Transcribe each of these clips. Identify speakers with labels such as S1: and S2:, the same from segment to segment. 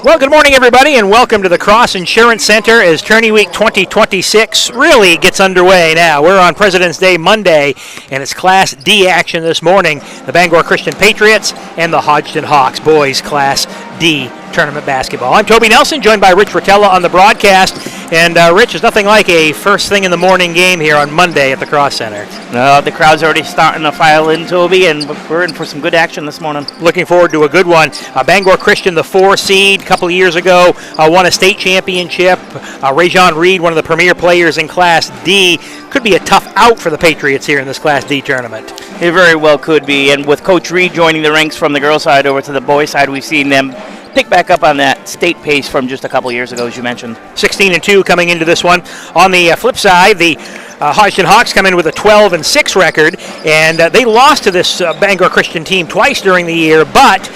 S1: Well, good morning, everybody, and welcome to the Cross Insurance Center as Tourney Week 2026 really gets underway now. We're on President's Day Monday, and it's Class D action this morning. The Bangor Christian Patriots and the Hodgdon Hawks boys Class D tournament basketball. I'm Toby Nelson, joined by Rich Rotella on the broadcast. And Rich, there's nothing like a first thing in the morning game here on Monday at the Cross Center.
S2: No, the crowd's already starting to file in, Toby, and we're in for some good action this morning.
S1: Looking forward to a good one. Bangor Christian, the 4 seed, a couple of years ago, won a state championship. Rajon Reed, one of the premier players in Class D, could be a tough out for the Patriots here in this Class D tournament.
S2: It very well could be, and with Coach Reed joining the ranks from the girls' side over to the boys' side, we've seen them pick back up on that state pace from just a couple years ago, as you mentioned.
S1: 16-2 coming into this one. On the flip side, the Hodgdon Hawks come in with a 12-6 record, and they lost to this Bangor Christian team twice during the year, but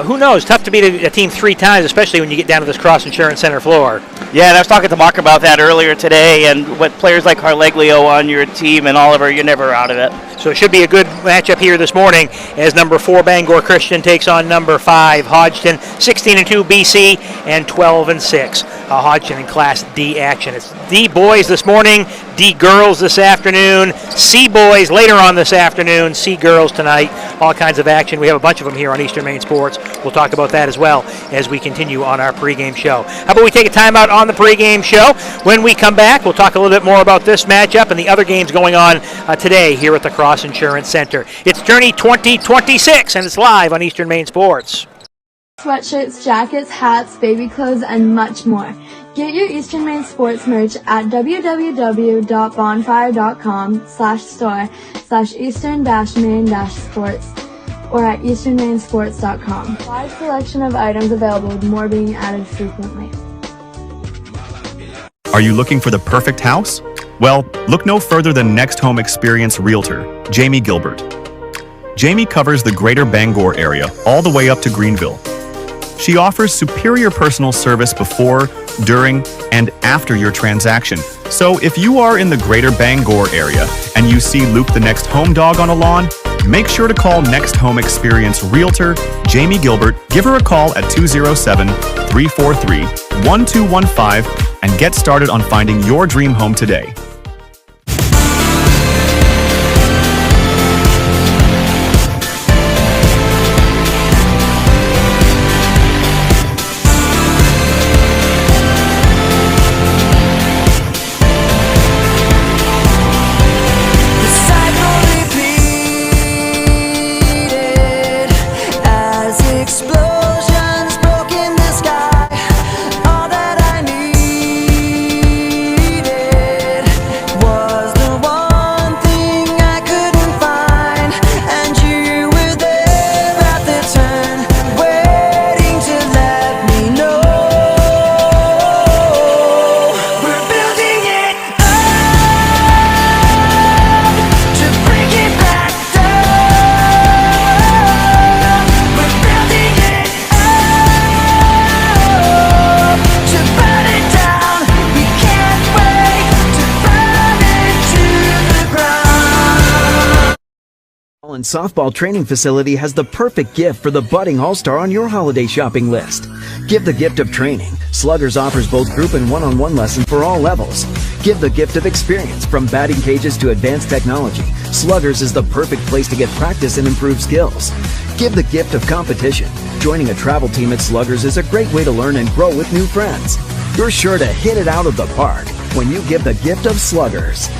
S1: who knows? Tough to beat a team 3 times, especially when you get down to this Cross Insurance Center floor.
S2: Yeah, and I was talking to Mark about that earlier today, and with players like Carleglio on your team and Oliver, you're never out of it.
S1: So it should be a good matchup here this morning as number 4 Bangor Christian takes on number 5 Hodgdon. 16-2 BC and 12-6 Hodgdon in Class D action. It's D boys this morning, D girls this afternoon, C boys later on this afternoon, C girls tonight. All kinds of action. We have a bunch of them here on Eastern Maine Sports. We'll talk about that as well as we continue on our pregame show. How about we take a timeout on the pregame show? When we come back, we'll talk a little bit more about this matchup and the other games going on today here at the Cross Insurance Center. It's Tourney 2026, and it's live on Eastern Maine Sports.
S3: Sweatshirts, jackets, hats, baby clothes, and much more. Get your Eastern Maine Sports merch at www.bonfire.com/store/eastern-maine-sports or at easternmainsports.com. Wide selection of items available, with more being added frequently.
S4: Are you looking for the perfect house? Well, look no further than Next Home Experience Realtor, Jamie Gilbert. Jamie covers the greater Bangor area all the way up to Greenville. She offers superior personal service before, during, and after your transaction. So if you are in the greater Bangor area and you see Luke the next home dog on a lawn, make sure to call Next Home Experience Realtor, Jamie Gilbert. Give her a call at 207-343-1215 and get started on finding your dream home today.
S5: Softball training facility has the perfect gift for the budding all-star on your holiday shopping list. Give the gift of training. Sluggers offers both group and one-on-one lessons for all levels. Give the gift of experience. From batting cages to advanced technology, Sluggers is the perfect place to get practice and improve skills. Give the gift of competition. Joining a travel team at Sluggers is a great way to learn and grow with new friends. You're sure to hit it out of the park when you give the gift of Sluggers.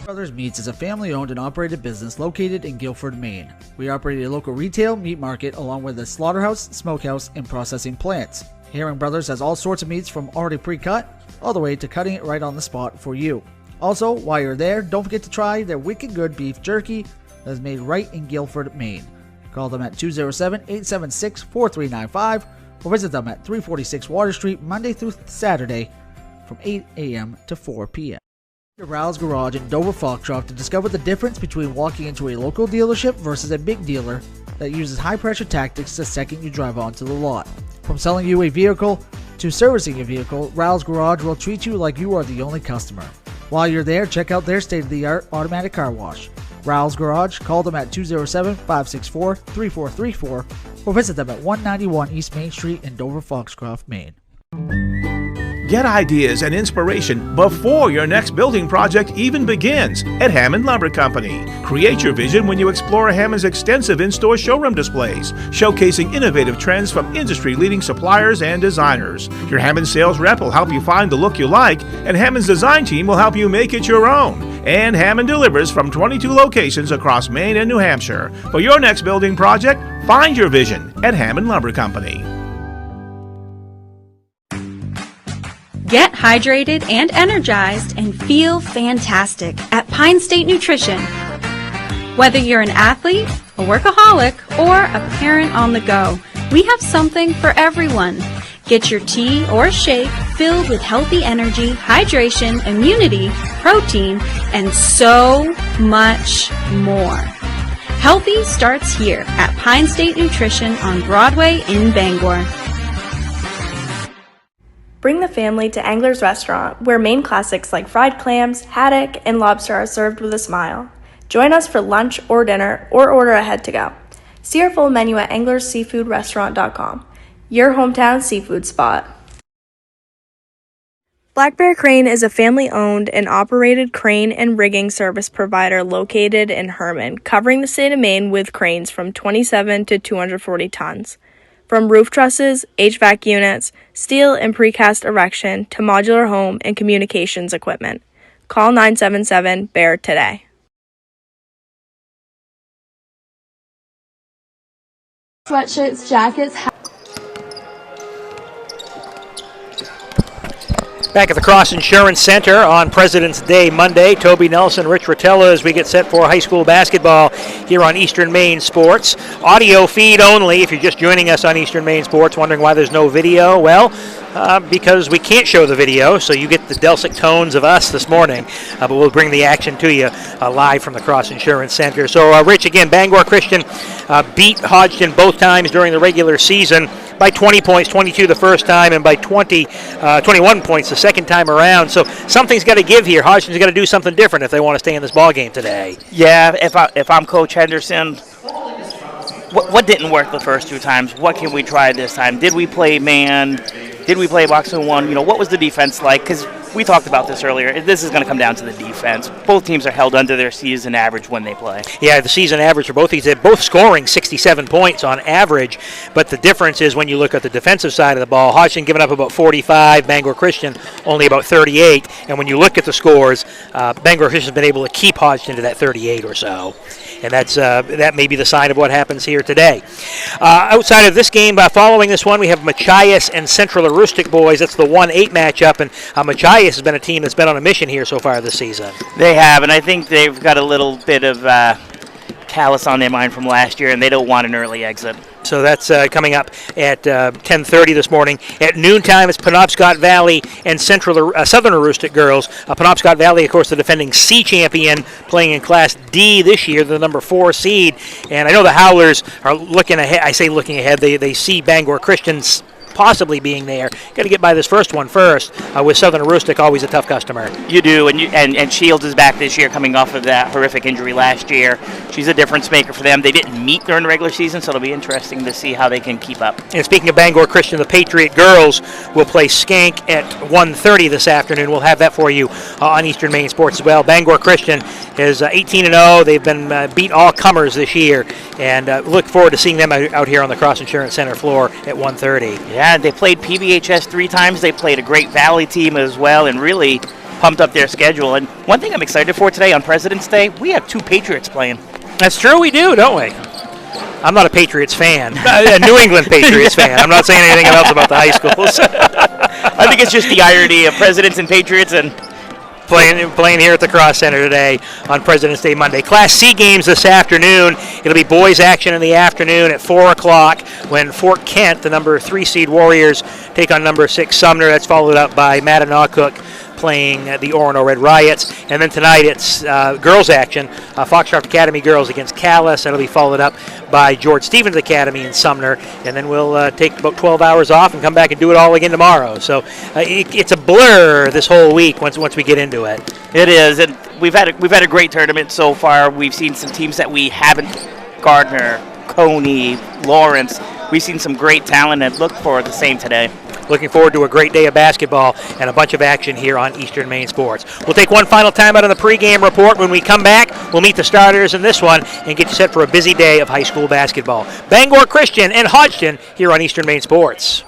S6: Brothers Meats is a family-owned and operated business located in Guilford, Maine. We operate a local retail meat market along with a slaughterhouse, smokehouse, and processing plants. Herring Brothers has all sorts of meats from already pre-cut all the way to cutting it right on the spot for you. Also, while you're there, don't forget to try their wicked good beef jerky that is made right in Guilford, Maine. Call them at 207-876-4395 or visit them at 346 Water Street Monday through Saturday from 8 a.m. to 4 p.m. Rouse Garage in Dover Foxcroft to discover the difference between walking into a local dealership versus a big dealer that uses high-pressure tactics the second you drive onto the lot. From selling you a vehicle to servicing a vehicle, Rouse Garage will treat you like you are the only customer. While you're there, check out their state-of-the-art automatic car wash. Rouse Garage, call them at 207-564-3434 or visit them at 191 East Main Street in Dover, Foxcroft, Maine.
S7: Get ideas and inspiration before your next building project even begins at Hammond Lumber Company. Create your vision when you explore Hammond's extensive in-store showroom displays, showcasing innovative trends from industry-leading suppliers and designers. Your Hammond sales rep will help you find the look you like, and Hammond's design team will help you make it your own. And Hammond delivers from 22 locations across Maine and New Hampshire. For your next building project, find your vision at Hammond Lumber Company.
S8: Get hydrated and energized and feel fantastic at Pine State Nutrition. Whether you're an athlete, a workaholic, or a parent on the go, we have something for everyone. Get your tea or shake filled with healthy energy, hydration, immunity, protein, and so much more. Healthy starts here at Pine State Nutrition on Broadway in Bangor.
S9: Bring the family to Angler's Restaurant, where Maine classics like fried clams, haddock, and lobster are served with a smile. Join us for lunch or dinner, or order ahead to go. See our full menu at anglersseafoodrestaurant.com, your hometown seafood spot. Black Bear Crane is a family-owned and operated crane and rigging service provider located in Herman, covering the state of Maine with cranes from 27 to 240 tons. From roof trusses, HVAC units, steel and precast erection to modular home and communications equipment. Call 977-BEAR today.
S3: Sweatshirts, jackets,
S1: Back at the Cross Insurance Center on President's Day Monday, Toby Nelson, Rich Rotella as we get set for high school basketball here on Eastern Maine Sports. Audio feed only if you're just joining us on Eastern Maine Sports, wondering why there's no video. Well, because we can't show the video, so you get the dulcet tones of us this morning, but we'll bring the action to you live from the Cross Insurance Center. So, Rich, again, Bangor Christian beat Hodgdon both times during the regular season by 20 points, 22 the first time, and by 21 points the second time around. So something's got to give here. Hodgdon's got to do something different if they want to stay in this ball game today.
S2: Yeah, if I'm Coach Henderson, what didn't work the first two times? What can we try this time? Did we play man? Did we play box and one? You know, what was the defense like? Because we talked about this earlier. This is going to come down to the defense. Both teams are held under their season average when they play. Yeah, the season average for both these, they're both scoring 67 points on average, but the difference is when you look at the defensive side of the ball, Hodgdon giving up about 45, Bangor Christian only about 38, and when you look at the scores, Bangor Christian's been able to keep Hodgdon to that 38 or so. And that may be the sign of what happens here today. Outside of this game, following this one, we have Machias and Central Aroostook boys. That's the 1-8 matchup, and Machias has been a team that's been on a mission here so far this season. They have, and I think they've got a little bit of callous on their mind from last year, and they don't want an early exit. So that's coming up at 10:30 this morning. At noontime, it's Penobscot Valley and Southern Aroostook girls. Penobscot Valley, of course, the defending C champion, playing in Class D this year, the number 4 seed. And I know the Howlers are looking ahead. I say looking ahead. They see Bangor Christians possibly being there. Got to get by this first one first. With Southern Aroostook, always a tough customer. You do, and Shields is back this year, coming off of that horrific injury last year. She's a difference maker for them. They didn't meet during the regular season, so it'll be interesting to see how they can keep up. And speaking of Bangor Christian, the Patriot girls will play Skank at 1:30 this afternoon. We'll have that for you on Eastern Maine Sports as well. Bangor Christian is 18-0. They've been beat all comers this year, and look forward to seeing them out here on the Cross Insurance Center floor at 1:30. Yeah, they played PBHS 3 times. They played a great Valley team as well, and really pumped up their schedule. And one thing I'm excited for today on President's Day, we have 2 Patriots playing. That's true, we do, don't we? I'm not a Patriots fan. A New England Patriots fan. I'm not saying anything else about the high schools. I think it's just the irony of Presidents and Patriots and playing here at the Cross Center today on President's Day Monday. Class C games this afternoon. It'll be boys action in the afternoon at 4 o'clock when Fort Kent, the number 3 seed Warriors, take on number 6 Sumner. That's followed up by Mattanocook playing the Orono Red Riots. And then tonight it's girls action, Foxcroft Academy girls against Calais. That'll be followed up by George Stevens Academy in Sumner. And then we'll take about 12 hours off and come back and do it all again tomorrow. So it's a blur this whole week once we get into it. It is, and we've had a great tournament so far. We've seen some teams that we haven't, Gardner, Coney, Lawrence. we've seen some great talent and look for the same today.
S1: Looking forward to a great day of basketball and a bunch of action here on Eastern Maine Sports. We'll take one final time out on the pregame report. When we come back, we'll meet the starters in this one and get you set for a busy day of high school basketball. Bangor Christian and Hodgdon here on Eastern Maine Sports.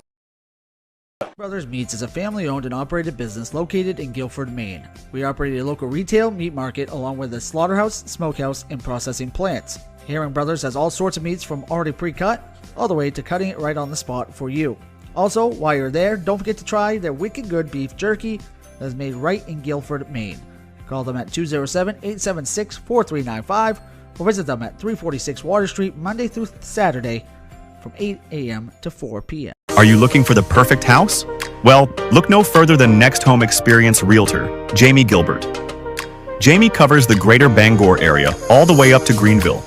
S6: Brothers Meats is a family-owned and operated business located in Guilford, Maine. We operate a local retail meat market along with a slaughterhouse, smokehouse, and processing plants. Herring Brothers has all sorts of meats from already pre-cut all the way to cutting it right on the spot for you. Also, while you're there, don't forget to try their wicked good beef jerky that is made right in Guilford, Maine. Call them at 207-876-4395 or visit them at 346 Water Street Monday through Saturday from 8 a.m. to 4 p.m.
S4: Are you looking for the perfect house? Well, look no further than Next Home Experience Realtor, Jamie Gilbert. Jamie covers the greater Bangor area all the way up to Greenville.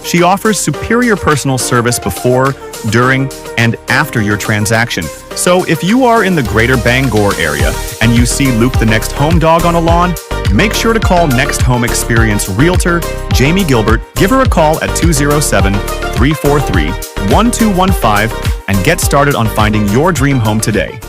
S4: She offers superior personal service before, during, and after your transaction. So if you are in the greater Bangor area and you see Luke the next home dog on a lawn, make sure to call Next Home Experience Realtor, Jamie Gilbert. Give her a call at 207-343-1215 and get started on finding your dream home today.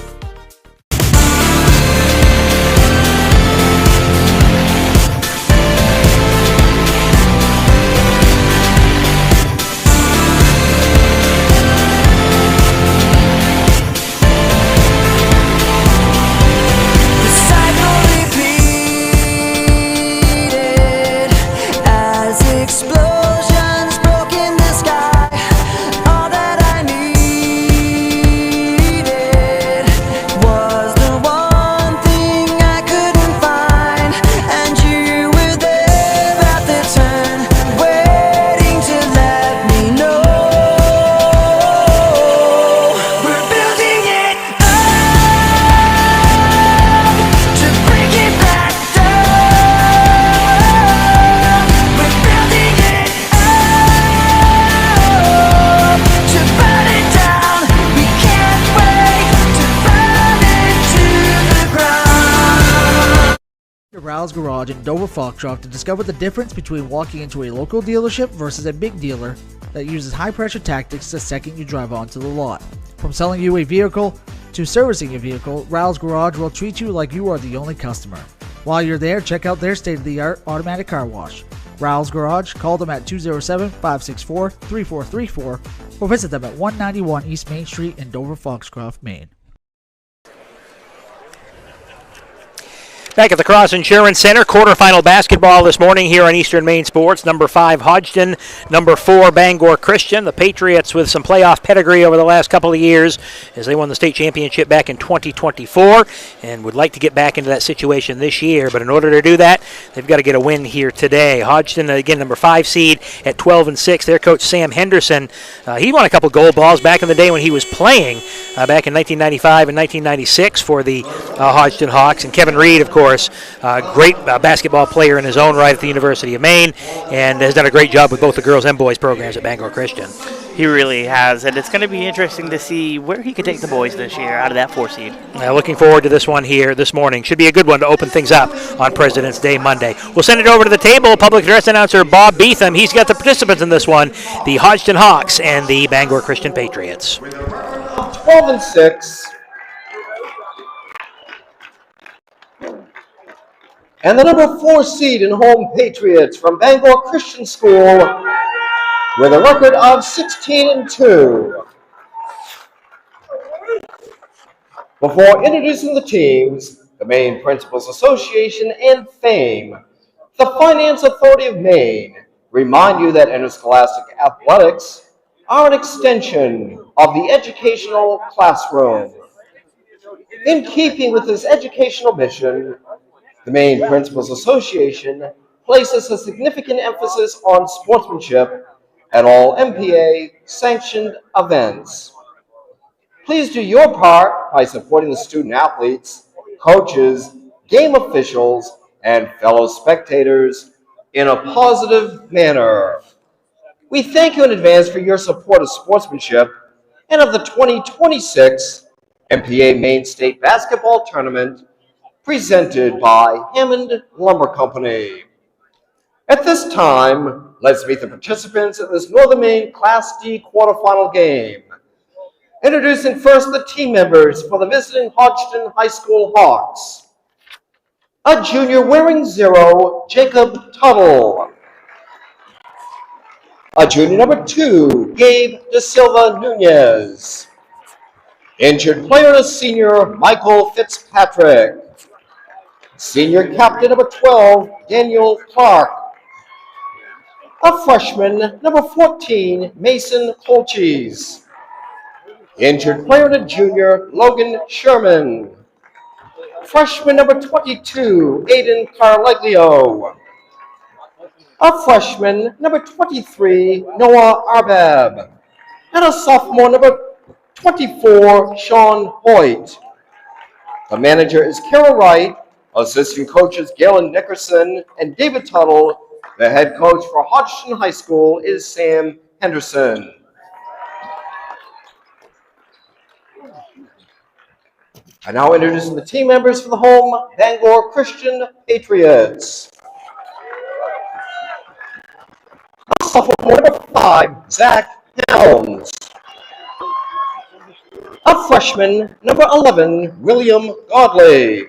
S6: Garage in Dover Foxcroft to discover the difference between walking into a local dealership versus a big dealer that uses high-pressure tactics the second you drive onto the lot. From selling you a vehicle to servicing your vehicle, Ral's Garage will treat you like you are the only customer. While you're there, check out their state-of-the-art automatic car wash. Ral's Garage, call them at 207-564-3434 or visit them at 191 East Main Street in Dover Foxcroft, Maine.
S1: Back at the Cross Insurance Center, quarterfinal basketball this morning here on Eastern Maine Sports. Number 5, Hodgdon. Number 4, Bangor Christian. The Patriots with some playoff pedigree over the last couple of years as they won the state championship back in 2024 and would like to get back into that situation this year. But in order to do that, they've got to get a win here today. Hodgdon, again, number 5 seed at 12-6. Their coach, Sam Henderson, he won a couple gold balls back in the day when he was playing back in 1995 and 1996 for the Hodgdon Hawks. And Kevin Reed, of course, great basketball player in his own right at the University of Maine, and has done a great job with both the girls and boys programs at Bangor Christian.
S2: He really has, and it's going to be interesting to see where he could take the boys this year out of that 4 seed.
S1: Looking forward to this one here this morning. Should be a good one to open things up on President's Day Monday. We'll send it over to the table. Public address announcer Bob Beetham. He's got the participants in this one, the Hodgdon Hawks and the Bangor Christian Patriots.
S10: 12-6. And the number 4 seed in home Patriots from Bangor Christian School with a record of 16-2. Before introducing the teams, the Maine Principals Association and FAME, the Finance Authority of Maine, remind you that interscholastic athletics are an extension of the educational classroom. In keeping with this educational mission, the Maine Principals Association places a significant emphasis on sportsmanship at all MPA-sanctioned events. Please do your part by supporting the student athletes, coaches, game officials, and fellow spectators in a positive manner. We thank you in advance for your support of sportsmanship and of the 2026 MPA Maine State Basketball Tournament presented by Hammond Lumber Company. At this time, let's meet the participants in this Northern Maine Class D quarterfinal game. Introducing first the team members for the visiting Hodgdon High School Hawks. A junior wearing 0, Jacob Tuttle. A junior number 2, Gabe De Silva Nunez. Injured player is senior Michael Fitzpatrick. Senior captain number 12, Daniel Clark. A freshman, number 14, Mason Colchis. Injured player and a junior, Logan Sherman. Freshman number 22, Aiden Carleglio. A freshman, number 23, Noah Arbab. And a sophomore, number 24, Sean Hoyt. The manager is Carol Wright. Assistant coaches Galen Nickerson and David Tuttle. The head coach for Hodgdon High School is Sam Henderson. I now introducing the team members for the home Bangor Christian Patriots. Sophomore number 5, Zach Helms. A freshman, number 11, William Godley.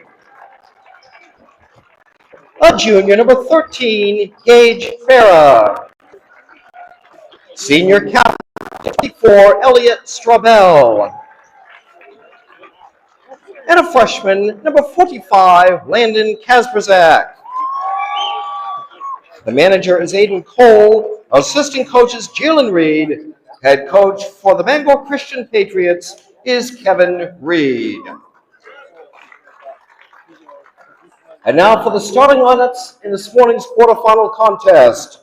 S10: A junior, number 13, Gage Farah. Senior captain, 54, Elliot Strabell. And a freshman, number 45, Landon Kasperzak. The manager is Aiden Cole. Assistant coaches Jalen Reed. Head coach for the Bangor Christian Patriots is Kevin Reed. And now for the starting lineups in this morning's quarterfinal contest.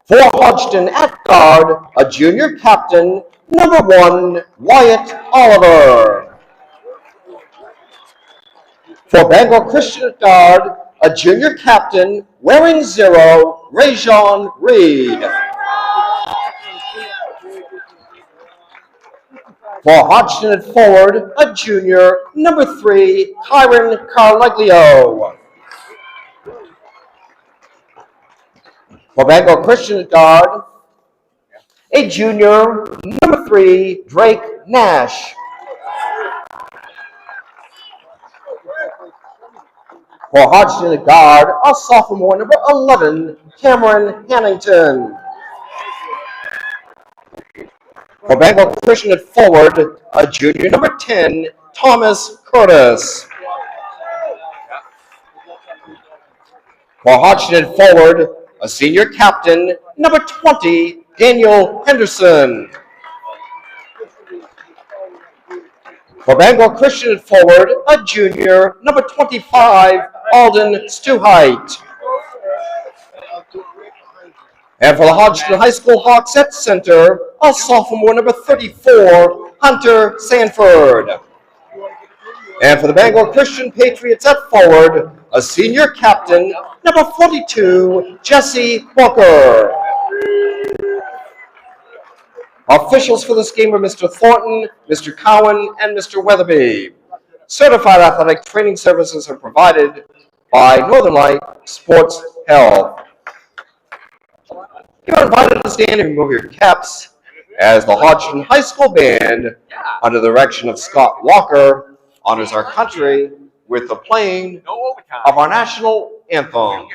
S10: For Hodgdon at guard, a junior captain, number 1, Wyatt Oliver. For Bangor Christian at guard, a junior captain, wearing 0, Rajon Reed. For Hodgdon at forward, a junior, number 3, Kyron Carleglio. For Bangor Christian at guard, a junior, number 3, Drake Nash. For Hodgdon at guard, a sophomore, number 11, Cameron Hannington. For Bangor Christian at forward, a junior, number 10, Thomas Curtis. For Hodgdon at forward, a senior captain, number 20, Daniel Henderson. For Bangor Christian at forward, a junior, number 25, Alden Stuheit. And for the Hodgdon High School Hawks at center, a sophomore, number 34, Hunter Sanford. And for the Bangor Christian Patriots at forward, a senior captain, number 42, Jesse Booker. Officials for this game are Mr. Thornton, Mr. Cowan, and Mr. Weatherby. Certified athletic training services are provided by Northern Light Sports Health. You're invited to stand and remove your caps as the Hodgdon High School Band, under the direction of Scott Walker, honors our country with the playing of our national anthem.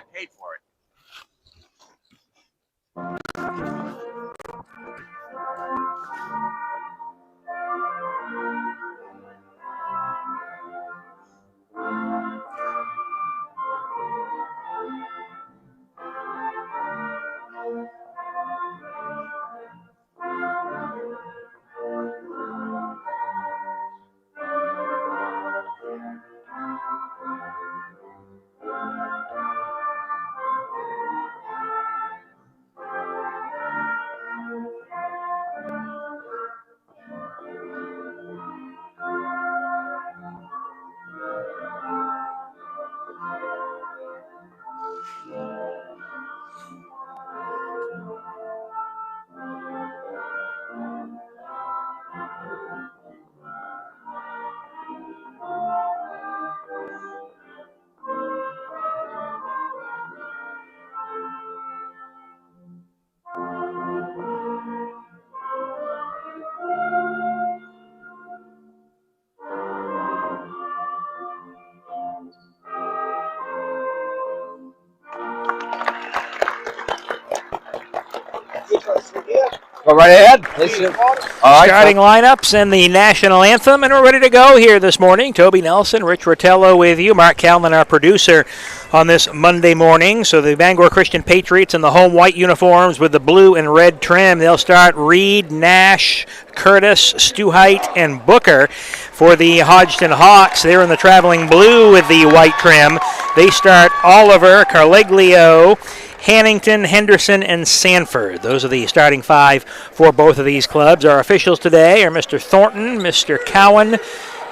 S10: Go right ahead. Place your all right,
S1: Starting lineups and the national anthem, and we're ready to go here this morning. Toby Nelson, Rich Rotello with you. Mark Calman, our producer, on this Monday morning. So the Bangor Christian Patriots in the home white uniforms with the blue and red trim. They'll start Reed, Nash, Curtis, Stuheit, and Booker. For the Hodgdon Hawks, they're in the traveling blue with the white trim. They start Oliver, Carleglio, Hannington, Henderson, and Sanford. Those are the starting five for both of these clubs. Our officials today are Mr. Thornton, Mr. Cowan,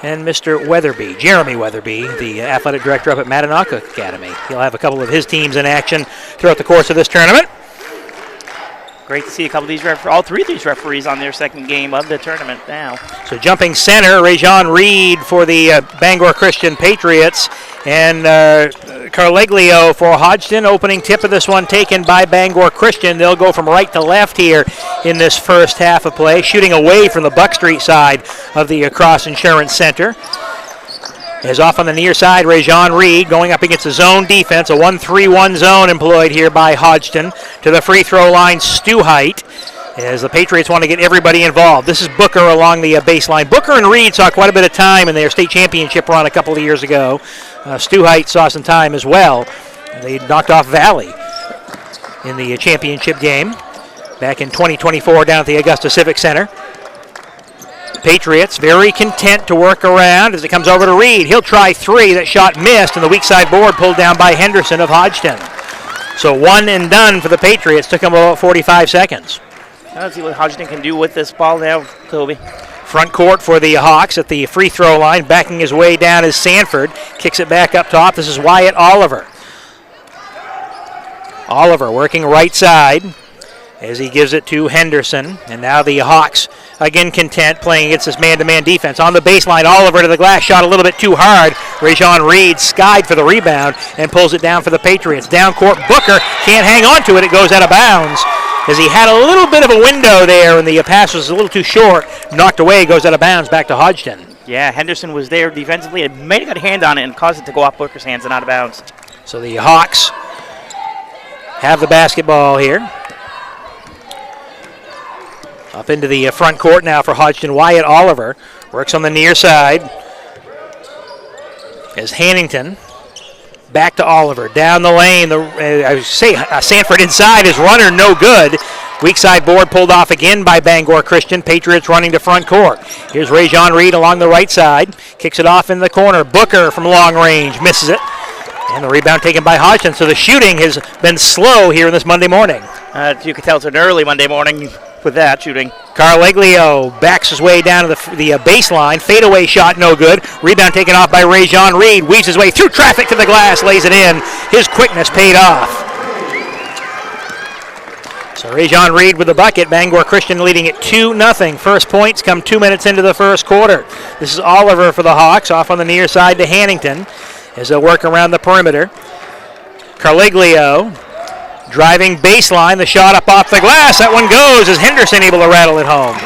S1: and Mr. Weatherby, Jeremy Weatherby, the athletic director up at Madanauca Academy. He'll have a couple of his teams in action throughout the course of this tournament.
S2: Great to see a couple of these all three of these referees on their second game of the tournament now.
S1: So jumping center, Rajon Reed for the Bangor Christian Patriots, and Carleglio for Hodgdon. Opening tip of this one taken by Bangor Christian. They'll go from right to left here in this first half of play, shooting away from the Buck Street side of the Cross Insurance Center. Is off on the near side, Rajon Reed going up against a zone defense, a 1-3-1 zone employed here by Hodgdon. To the free throw line, Stuheit, as the Patriots want to get everybody involved. This is Booker along the baseline. Booker and Reed saw quite a bit of time in their state championship run a couple of years ago. Stuheit saw some time as well. They knocked off Valley in the championship game back in 2024 down at the Augusta Civic Center. Patriots very content to work around as it comes over to Reed. He'll try three. That shot missed, and the weak side board pulled down by Henderson of Hodgdon. So one and done for the Patriots. Took them about 45 seconds.
S2: Let's see what Hodgdon can do with this ball now, Toby.
S1: Front court for the Hawks at the free throw line. Backing his way down is Sanford. Kicks it back up top. This is Wyatt Oliver. Oliver working right side as he gives it to Henderson. And now the Hawks again content playing against this man-to-man defense. On the baseline, Oliver to the glass, shot a little bit too hard. Rajon Reed skied for the rebound and pulls it down for the Patriots. Down court, Booker can't hang on to it. It goes out of bounds as he had a little bit of a window there and the pass was a little too short. Knocked away, goes out of bounds back to Hodgdon.
S2: Yeah, Henderson was there defensively and may have got a hand on it and caused it to go off Booker's hands and out of bounds.
S1: So the Hawks have the basketball here. Up into the front court now for Hodgdon. Wyatt Oliver works on the near side as Hannington back to Oliver. Down the lane, Sanford inside. His runner no good. Weak side board pulled off again by Bangor Christian. Patriots running to front court. Here's Rajon Reed along the right side. Kicks it off in the corner. Booker from long range misses it. And the rebound taken by Hodgdon. So the shooting has been slow here in this Monday morning.
S2: You could tell it's an early Monday morning with that shooting.
S1: Carleglio backs his way down to the baseline. Fadeaway shot, no good. Rebound taken off by Rajon Reed. Weaves his way through traffic to the glass, lays it in. His quickness paid off. So Rajon Reed with the bucket. Bangor Christian leading it 2-0. First points come 2 minutes into the first quarter. This is Oliver for the Hawks, off on the near side to Hannington as they'll work around the perimeter. Carleglio driving baseline, the shot up off the glass. That one goes. Is Henderson able to rattle it home?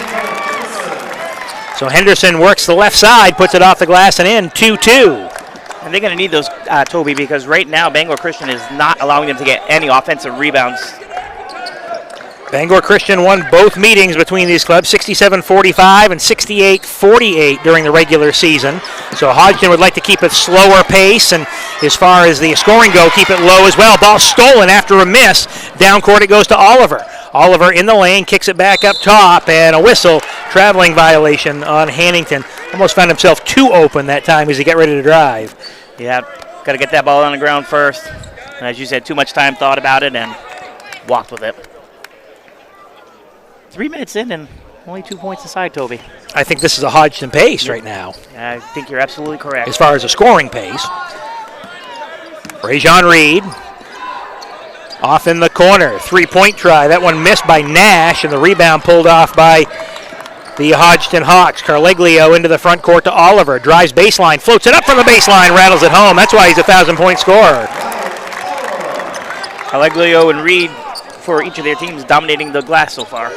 S1: So Henderson works the left side, puts it off the glass and in. 2-2.
S2: And they're going to need those, Toby, because right now Bangor Christian is not allowing them to get any offensive rebounds.
S1: Bangor Christian won both meetings between these clubs, 67-45 and 68-48 during the regular season. So Hodgdon would like to keep a slower pace, and as far as the scoring go, keep it low as well. Ball stolen after a miss. Down court it goes to Oliver. Oliver in the lane, kicks it back up top, and a whistle, traveling violation on Hannington. Almost found himself too open that time as he got ready to drive.
S2: Yeah, got to get that ball on the ground first. And as you said, too much time thought about it and walked with it. 3 minutes in and only 2 points aside, Toby.
S1: I think this is a Hodgdon pace right now.
S2: I think you're absolutely correct.
S1: As far as a scoring pace. Rajon Reed off in the corner. 3-point try. That one missed by Nash, and the rebound pulled off by the Hodgdon Hawks. Carleglio into the front court to Oliver. Drives baseline, floats it up from the baseline, rattles it home. That's why he's a 1,000-point scorer.
S2: Carleglio and Reed for each of their teams dominating the glass so far.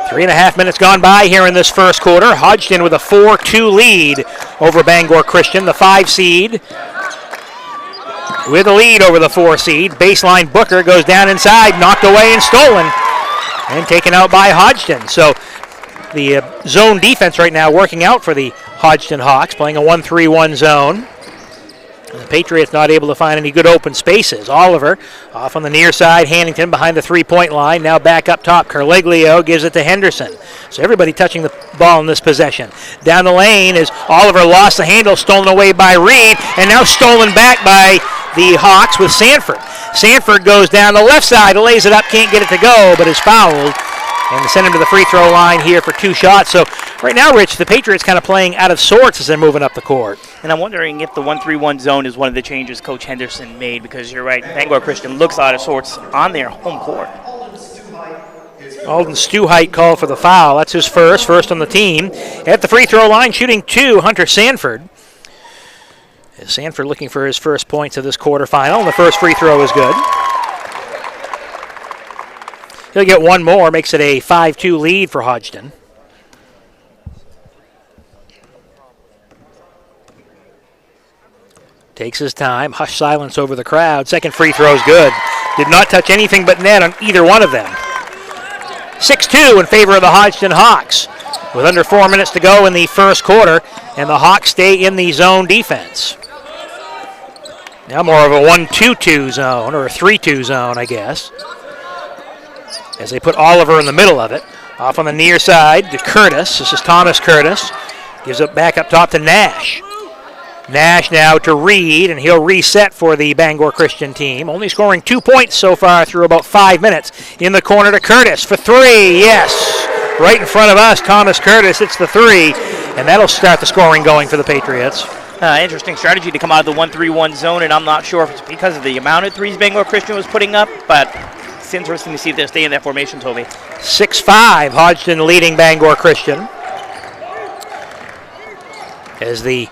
S1: 3.5 minutes gone by here in this first quarter. Hodgdon with a 4-2 lead over Bangor Christian, the 5 seed. With a lead over the 4 seed. Baseline Booker goes down inside, knocked away and stolen. and taken out by Hodgdon. So the zone defense right now working out for the Hodgdon Hawks, playing a 1-3-1 zone. The Patriots not able to find any good open spaces. Oliver off on the near side. Hannington behind the three-point line. Now back up top. Carleglio gives it to Henderson. So everybody touching the ball in this possession. Down the lane as Oliver lost the handle, stolen away by Reed, and now stolen back by the Hawks with Sanford. Sanford goes down the left side, lays it up, can't get it to go, but is fouled. And send him to the free throw line here for 2 shots. So right now, Rich, the Patriots kind of playing out of sorts as they're moving up the court.
S2: And I'm wondering if the 1-3-1 zone is one of the changes Coach Henderson made, because you're right, Bangor Christian looks out of sorts on their home court.
S1: Alden Stuhite called for the foul. That's his first on the team. At the free throw line, shooting 2, Hunter Sanford. Sanford looking for his first points of this quarterfinal, and the first free throw is good. He'll get one more, makes it a 5-2 lead for Hodgdon. Takes his time, hush silence over the crowd. Second free throw is good. Did not touch anything but net on either one of them. 6-2 in favor of the Hodgdon Hawks. With under 4 minutes to go in the first quarter, and the Hawks stay in the zone defense. Now more of a 1-2-2 zone, or a 3-2 zone, I guess, as they put Oliver in the middle of it. Off on the near side to Curtis. This is Thomas Curtis. Gives it back up top to Nash. Nash now to Reed, and he'll reset for the Bangor Christian team. Only scoring 2 points so far through about 5 minutes. In the corner to Curtis for 3. Yes. Right in front of us, Thomas Curtis. It's the 3, and that'll start the scoring going for the Patriots.
S2: Interesting strategy to come out of the 1-3-1 zone, and I'm not sure if it's because of the amount of threes Bangor Christian was putting up, but it's interesting to see if they stay in that formation, Toby.
S1: 6-5, Hodgdon leading Bangor Christian. As the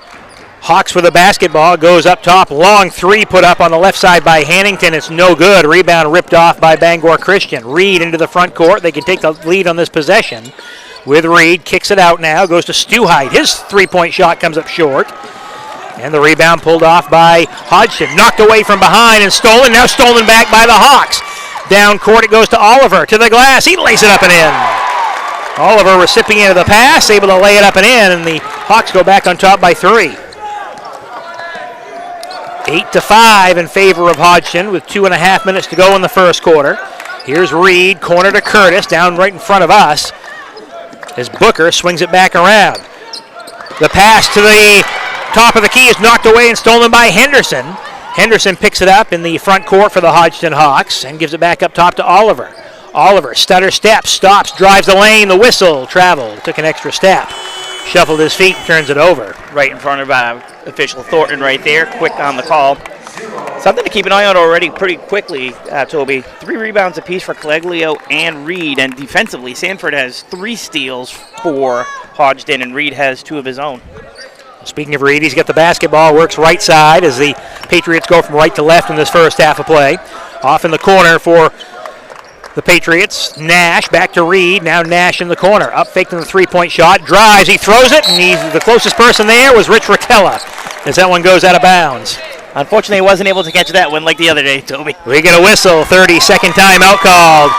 S1: Hawks with the basketball, goes up top, long 3 put up on the left side by Hannington. It's no good. Rebound ripped off by Bangor Christian. Reed into the front court. They can take the lead on this possession with Reed. Kicks it out now, goes to Stuhite. His 3-point shot comes up short. And the rebound pulled off by Hodgdon. Knocked away from behind and stolen. Now stolen back by the Hawks. Down court it goes to Oliver. To the glass. He lays it up and in. Oliver, recipient of the pass, able to lay it up and in. And the Hawks go back on top by 3. 8-5 in favor of Hodgdon with 2.5 minutes to go in the first quarter. Here's Reed, corner to Curtis, down right in front of us. As Booker swings it back around. The pass to the top of the key is knocked away and stolen by Henderson. Henderson picks it up in the front court for the Hodgdon Hawks and gives it back up top to Oliver. Oliver, stutter step, stops, drives the lane, the whistle, traveled, took an extra step. Shuffled his feet, turns it over.
S2: Right in front of official Thornton right there, quick on the call. Something to keep an eye on already pretty quickly, Toby. 3 rebounds apiece for Cleglio and Reed, and defensively, Sanford has 3 steals for Hodgdon, and Reed has 2 of his own.
S1: Speaking of Reed, he's got the basketball, works right side as the Patriots go from right to left in this first half of play. Off in the corner for the Patriots. Nash back to Reed. Now Nash in the corner. Up faking the 3-point shot. Drives. He throws it, and the closest person there was Rich Rotella as that one goes out of bounds.
S2: Unfortunately, he wasn't able to catch that one like the other day, Toby.
S1: We get a whistle. 32nd timeout called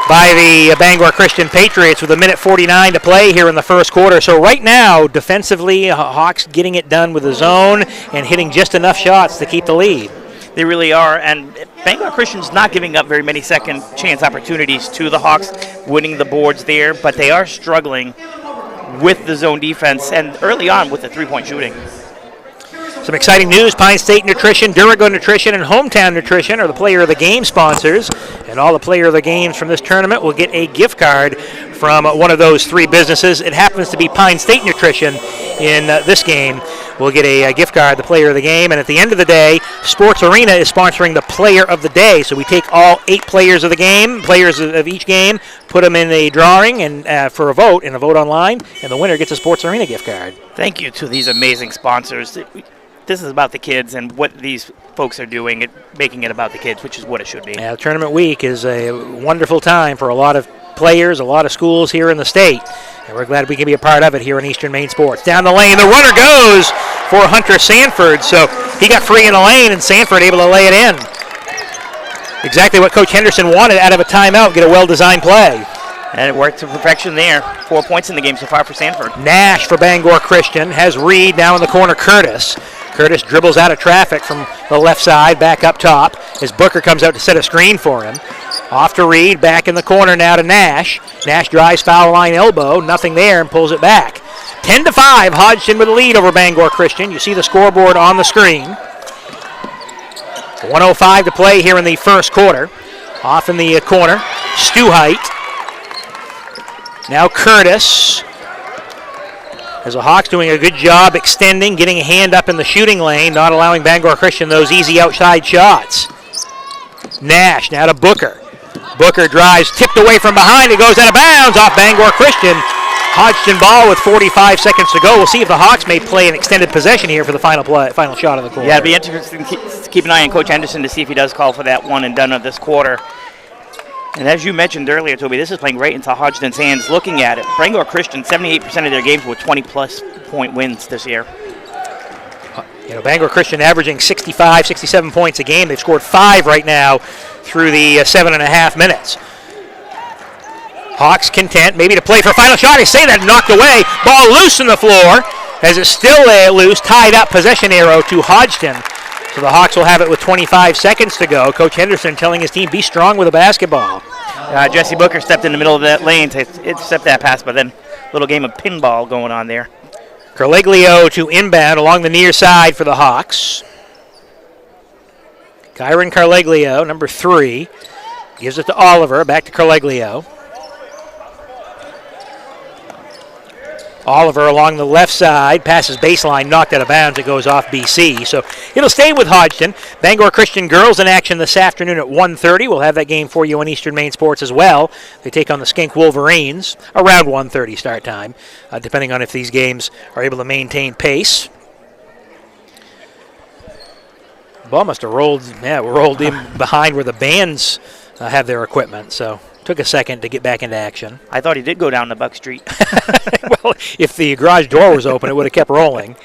S1: by the Bangor Christian Patriots with 1:49 to play here in the first quarter. So right now, defensively, Hawks getting it done with the zone and hitting just enough shots to keep the lead.
S2: They really are, and Bangor Christian's not giving up very many second chance opportunities to the Hawks, winning the boards there, but they are struggling with the zone defense and early on with the 3-point shooting.
S1: Some exciting news. Pine State Nutrition, Durago Nutrition, and Hometown Nutrition are the Player of the Game sponsors. And all the Player of the Games from this tournament will get a gift card from one of those 3 businesses. It happens to be Pine State Nutrition in this game. We'll get a gift card, the Player of the Game. And at the end of the day, Sports Arena is sponsoring the Player of the Day. So we take all 8 players of the game, players of each game, put them in a drawing and for a vote, and a vote online, and the winner gets a Sports Arena gift card.
S2: Thank you to these amazing sponsors. This is about the kids and what these folks are doing, making it about the kids, which is what it should be.
S1: Yeah, tournament week is a wonderful time for a lot of players, a lot of schools here in the state, and we're glad we can be a part of it here in Eastern Maine Sports. Down the lane, the runner goes for Hunter Sanford, so he got free in the lane, and Sanford able to lay it in. Exactly what Coach Henderson wanted out of a timeout, get a well-designed play.
S2: And it worked to perfection there. 4 points in the game so far for Sanford.
S1: Nash for Bangor Christian has Reed now in the corner. Curtis dribbles out of traffic from the left side, back up top, as Booker comes out to set a screen for him. Off to Reed, back in the corner now to Nash. Nash drives foul line elbow, nothing there, and pulls it back. 10-5, Hodgdon with a lead over Bangor Christian. You see the scoreboard on the screen. 1:05 to play here in the first quarter. Off in the corner, Stuheit. Now Curtis. As the Hawks doing a good job extending, getting a hand up in the shooting lane, not allowing Bangor Christian those easy outside shots. Nash now to Booker. Booker drives, tipped away from behind. It goes out of bounds off Bangor Christian. Hodgdon ball with 45 seconds to go. We'll see if the Hawks may play an extended possession here for the final shot of the quarter.
S2: Yeah, it'd be interesting to keep an eye on Coach Henderson to see if he does call for that one and done of this quarter. And as you mentioned earlier, Toby, this is playing right into Hodgdon's hands. Looking at it, Bangor Christian, 78% of their games were 20-plus point wins this year.
S1: Bangor Christian averaging 65, 67 points a game. They've scored 5 right now through the 7.5 minutes. Hawks content, maybe to play for a final shot. I say that knocked away. Ball loose on the floor as it's still loose. Tied up possession arrow to Hodgdon. So the Hawks will have it with 25 seconds to go. Coach Henderson telling his team, be strong with a basketball.
S2: Jesse Booker stepped in the middle of that lane to intercept that pass, but then a little game of pinball going on there.
S1: Carleglio to inbound along the near side for the Hawks. Kyron Carleglio, number 3, gives it to Oliver. Back to Carleglio. Oliver along the left side, passes baseline, knocked out of bounds. It goes off BC. So it'll stay with Hodgdon. Bangor Christian girls in action this afternoon at 1:30. We'll have that game for you on Eastern Maine Sports as well. They take on the Skink Wolverines around 1:30 start time, depending on if these games are able to maintain pace. Ball must have rolled in behind where the bands have their equipment. So took a second to get back into action.
S2: I thought he did go down to Buck Street.
S1: Well, if the garage door was open, it would have kept rolling.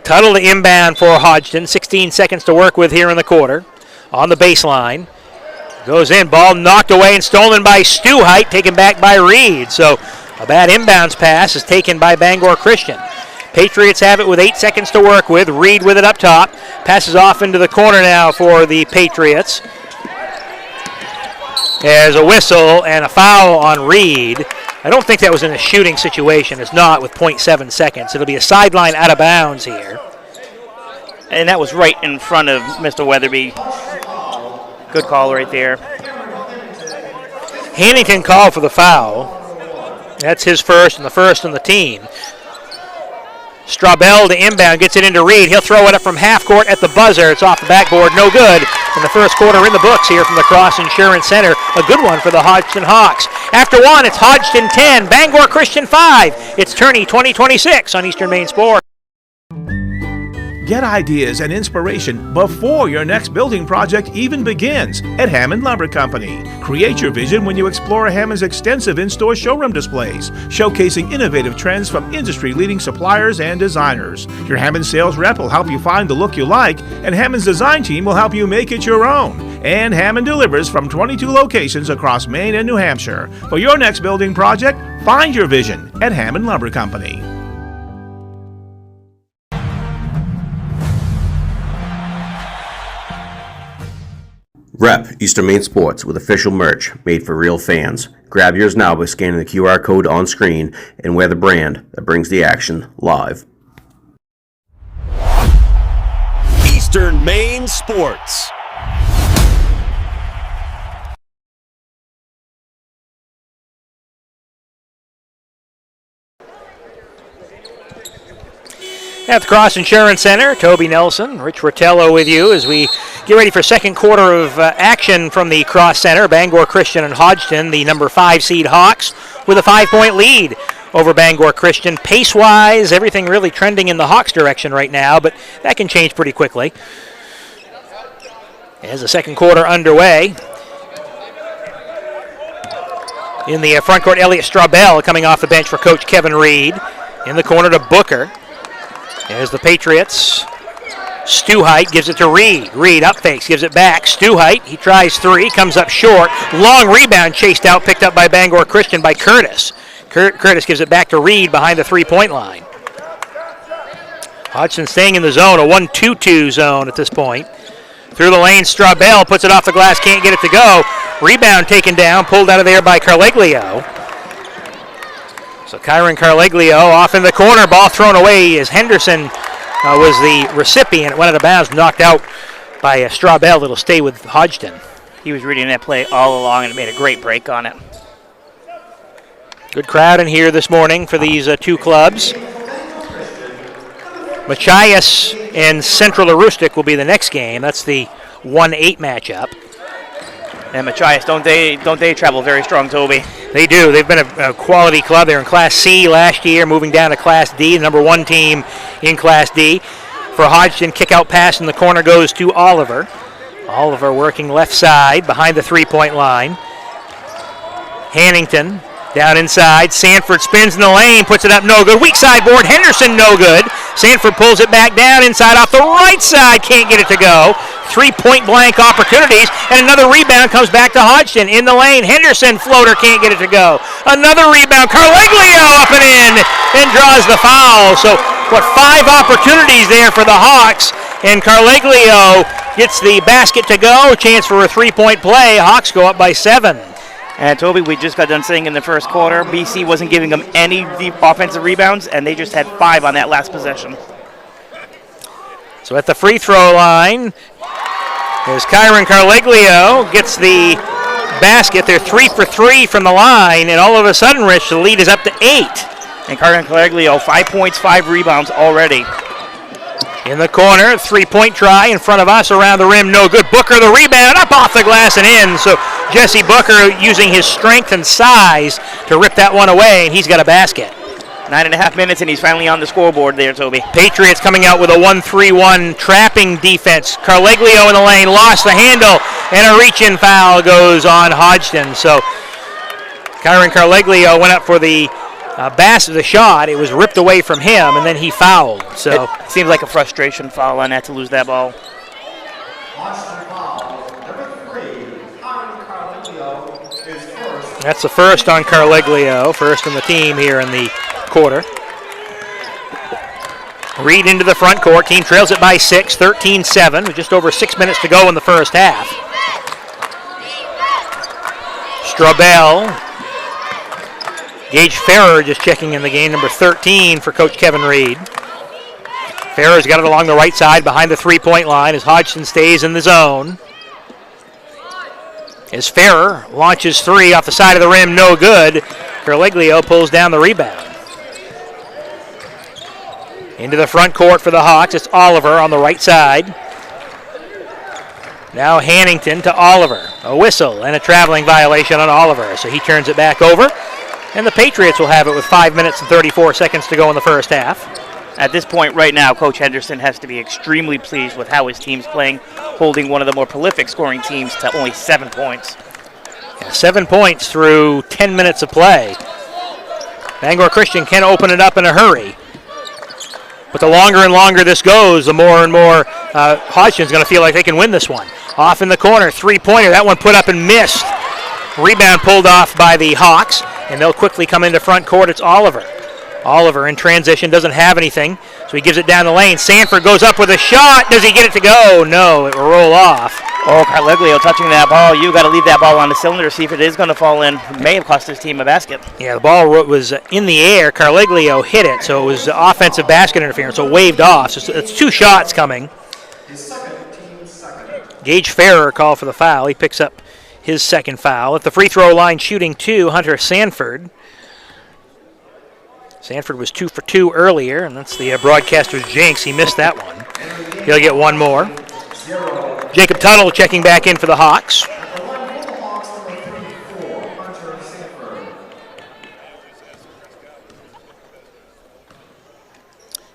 S1: Tuttle to inbound for Hodgdon. 16 seconds to work with here in the quarter. On the baseline. Goes in. Ball knocked away and stolen by Stuheit, taken back by Reed. So a bad inbounds pass is taken by Bangor Christian. Patriots have it with 8 seconds to work with. Reed with it up top. Passes off into the corner now for the Patriots. There's a whistle and a foul on Reed. I don't think that was in a shooting situation. It's not with 0.7 seconds. It'll be a sideline out of bounds here.
S2: And that was right in front of Mr. Weatherby. Good call right there.
S1: Hannington called for the foul. That's his first and the first on the team. Strabel to inbound, gets it into Reed. He'll throw it up from half court at the buzzer. It's off the backboard, no good. In the first quarter in the books here from the Cross Insurance Center. A good one for the Hodgdon Hawks. After one, it's Hodgdon 10, Bangor Christian 5. It's Tourney 2026 on Eastern Maine Sports.
S7: Get ideas and inspiration before your next building project even begins at Hammond Lumber Company. Create your vision when you explore Hammond's extensive in-store showroom displays, showcasing innovative trends from industry-leading suppliers and designers. Your Hammond sales rep will help you find the look you like, and Hammond's design team will help you make it your own. And Hammond delivers from 22 locations across Maine and New Hampshire. For your next building project, find your vision at Hammond Lumber Company.
S11: Rep Eastern Maine Sports with official merch made for real fans. Grab yours now by scanning the QR code on screen and wear the brand that brings the action live.
S12: Eastern Maine Sports.
S1: At the Cross Insurance Center, Toby Nelson, Rich Rotello with you as we get ready for second quarter of action from the Cross Center. Bangor Christian and Hodgdon, the number 5 seed Hawks, with a 5-point lead over Bangor Christian. Pace-wise, everything really trending in the Hawks' direction right now, but that can change pretty quickly. As the second quarter underway. In the front court, Elliot Strabel coming off the bench for Coach Kevin Reed. In the corner to Booker. As the Patriots Stuhite gives it to Reed. Reed up fakes, gives it back. Stuhite, he tries three, comes up short. Long rebound chased out, picked up by Bangor Christian by Curtis. Curtis gives it back to Reed behind the three-point line. Hodgson staying in the zone, a 1-2-2 zone at this point. Through the lane, Strabell puts it off the glass, can't get it to go. Rebound taken down, pulled out of there by Carleglio. So Kyron Carleglio off in the corner, ball thrown away as Henderson was the recipient. It went out of bounds, knocked out by Strabell. It'll stay with Hodgdon.
S2: He was reading that play all along and made a great break on it.
S1: Good crowd in here this morning for these two clubs. Machias and Central Aroostook will be the next game. That's the 1-8 matchup.
S2: And Machias, don't they travel very strong, Toby?
S1: They do. They've been a quality club. They were in Class C last year, moving down to Class D, the number one team in Class D. For Hodgson, kick-out pass in the corner goes to Oliver. Oliver working left side behind the three-point line. Hannington down inside. Sanford spins in the lane, puts it up, no good. Weak side board, Henderson, no good. Sanford pulls it back down inside off the right side, can't get it to go. 3 point-blank opportunities, and another rebound comes back to Hodgson in the lane. Henderson, floater, can't get it to go. Another rebound, Carleglio up and in, and draws the foul. So, 5 opportunities there for the Hawks, and Carleglio gets the basket to go. Chance for a three-point play. Hawks go up by 7.
S2: And Toby, we just got done saying in the first quarter, BC wasn't giving them any deep offensive rebounds, and they just had 5 on that last possession.
S1: So at the free throw line, as Kyron Carleglio gets the basket. They're 3 for 3 from the line, and all of a sudden, Rich, the lead is up to 8.
S2: And Kyron Carleglio, 5 points, 5 rebounds already.
S1: In the corner, 3-point try in front of us, around the rim, no good. Booker the rebound, up off the glass and in. So Jesse Booker using his strength and size to rip that one away, and he's got a basket.
S2: 9.5 minutes, and he's finally on the scoreboard there, Toby.
S1: Patriots coming out with a 1-3-1 trapping defense. Carleglio in the lane, lost the handle, and a reach-in foul goes on Hodgdon. So Kyron Carleglio went up for the the shot. It was ripped away from him, and then he fouled. So
S2: it seems like a frustration foul on that to lose that ball.
S1: That's the first on Carleglio, first on the team here in the quarter. Reed into the front court. Team trails it by 6, 13-7, with just over 6 minutes to go in the first half. Strabell. Gage Ferrer just checking in the game, number 13 for Coach Kevin Reed. Ferrer's got it along the right side behind the three-point line as Hodgson stays in the zone. As Ferrer launches 3 off the side of the rim, no good. Carleglio pulls down the rebound. Into the front court for the Hawks. It's Oliver on the right side. Now Hannington to Oliver. A whistle and a traveling violation on Oliver. So he turns it back over. And the Patriots will have it with 5 minutes and 34 seconds to go in the first half.
S2: At this point right now, Coach Henderson has to be extremely pleased with how his team's playing, holding one of the more prolific scoring teams to only 7 points.
S1: Yeah, 7 points through 10 minutes of play. Bangor Christian can open it up in a hurry. But the longer and longer this goes, the more and more Hodgson's going to feel like they can win this one. Off in the corner, three-pointer. That one put up and missed. Rebound pulled off by the Hawks, and they'll quickly come into front court. It's Oliver. Oliver in transition, doesn't have anything, so he gives it down the lane. Sanford goes up with a shot. Does he get it to go? No, it will roll off.
S2: Oh, Carleglio touching that ball. You got to leave that ball on the cylinder, see if it is going to fall in. It may have cost his team a basket.
S1: Yeah, the ball was in the air. Carleglio hit it, so it was offensive basket interference, so waved off. So it's 2 shots coming. Gage Ferrer called for the foul. He picks up his second foul. At the free throw line, shooting 2, Hunter Sanford. Sanford was 2 for 2 earlier, and that's the broadcaster's jinx. He missed that one. He'll get one more. Jacob Tuttle checking back in for the Hawks.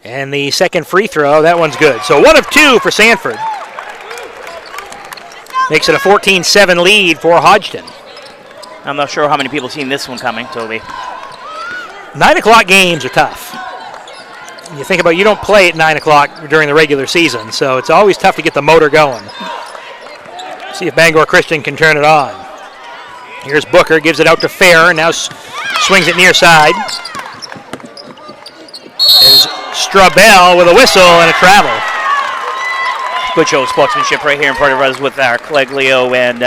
S1: And the second free throw, that one's good. So 1 of 2 for Sanford. Makes it a 14-7 lead for Hodgdon.
S2: I'm not sure how many people have seen this one coming, Toby.
S1: 9 o'clock games are tough. You think about, you don't play at 9 o'clock during the regular season, so it's always tough to get the motor going. See if Bangor Christian can turn it on. Here's Booker, gives it out to Fair, now swings it near side. There's Strabell with a whistle and a travel.
S2: Good show of sportsmanship right here in front of us with our Cleglio and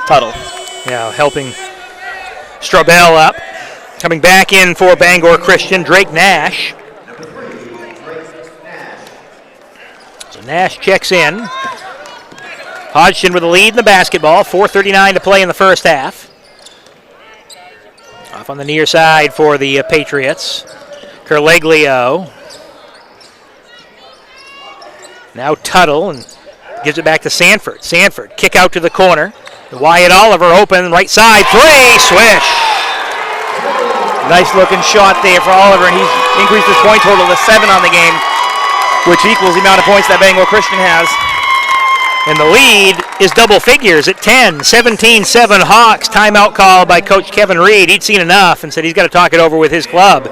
S2: Tuttle.
S1: Yeah, helping Strabell up. Coming back in for Bangor Christian, Drake Nash. So Nash checks in. Hodgdon with the lead in the basketball. 4:39 to play in the first half. Off on the near side for the Patriots. Corleglio. Now Tuttle, and gives it back to Sanford. Sanford, kick out to the corner. Wyatt Oliver open, right side, three, swish.
S2: Nice looking shot there for Oliver, and he's increased his point total to 7 on the game, which equals the amount of points that Bangor Christian has.
S1: And the lead is double figures at 10. 17-7 Hawks. Timeout call by Coach Kevin Reed. He'd seen enough and said he's got to talk it over with his club.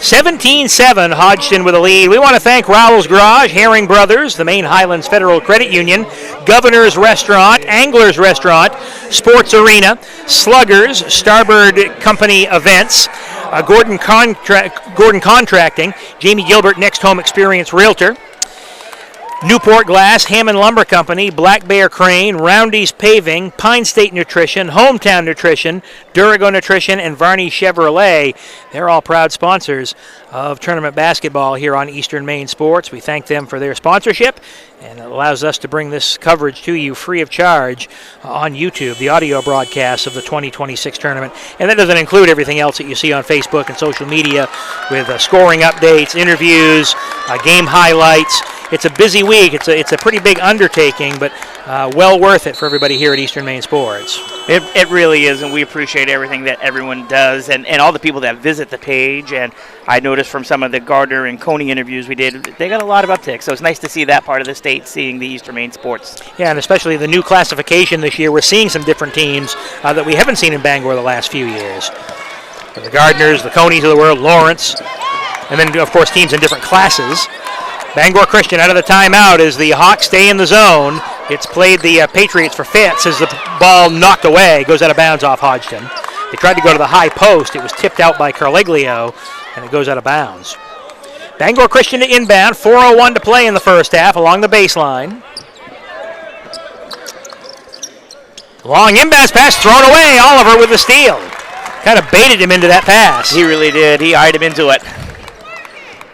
S1: 17-7, Hodgdon with a lead. We want to thank Rowell's Garage, Herring Brothers, the Main Highlands Federal Credit Union, Governor's Restaurant, Angler's Restaurant, Sports Arena, Sluggers, Starboard Company Events, Gordon Contracting, Jamie Gilbert, Next Home Experience Realtor, Newport Glass, Hammond Lumber Company, Black Bear Crane, Roundy's Paving, Pine State Nutrition, Hometown Nutrition, Durigo Nutrition, and Varney Chevrolet. They're all proud sponsors of tournament basketball here on Eastern Maine Sports. We thank them for their sponsorship, and it allows us to bring this coverage to you free of charge on YouTube, the audio broadcast of the 2026 tournament. And that doesn't include everything else that you see on Facebook and social media with scoring updates, interviews, game highlights. It's a busy week. It's a pretty big undertaking, but well worth it for everybody here at Eastern Maine Sports.
S2: It really is, and we appreciate everything that everyone does and all the people that visit the page. And I noticed from some of the Gardner and Coney interviews we did, they got a lot of uptick. So it's nice to see that part of the state seeing the Eastern Maine Sports.
S1: Yeah, and especially the new classification this year. We're seeing some different teams that we haven't seen in Bangor the last few years. The Gardners, the Coneys of the world, Lawrence, and then, of course, teams in different classes. Bangor Christian out of the timeout as the Hawks stay in the zone. It's played the Patriots for fits as the ball knocked away, goes out of bounds off Hodgdon. They tried to go to the high post. It was tipped out by Corleglio, and it goes out of bounds. Bangor Christian to inbound, 4:01 to play in the first half along the baseline. Long inbounds pass thrown away. Oliver with the steal. Kind of baited him into that pass.
S2: He really did. He eyed him into it.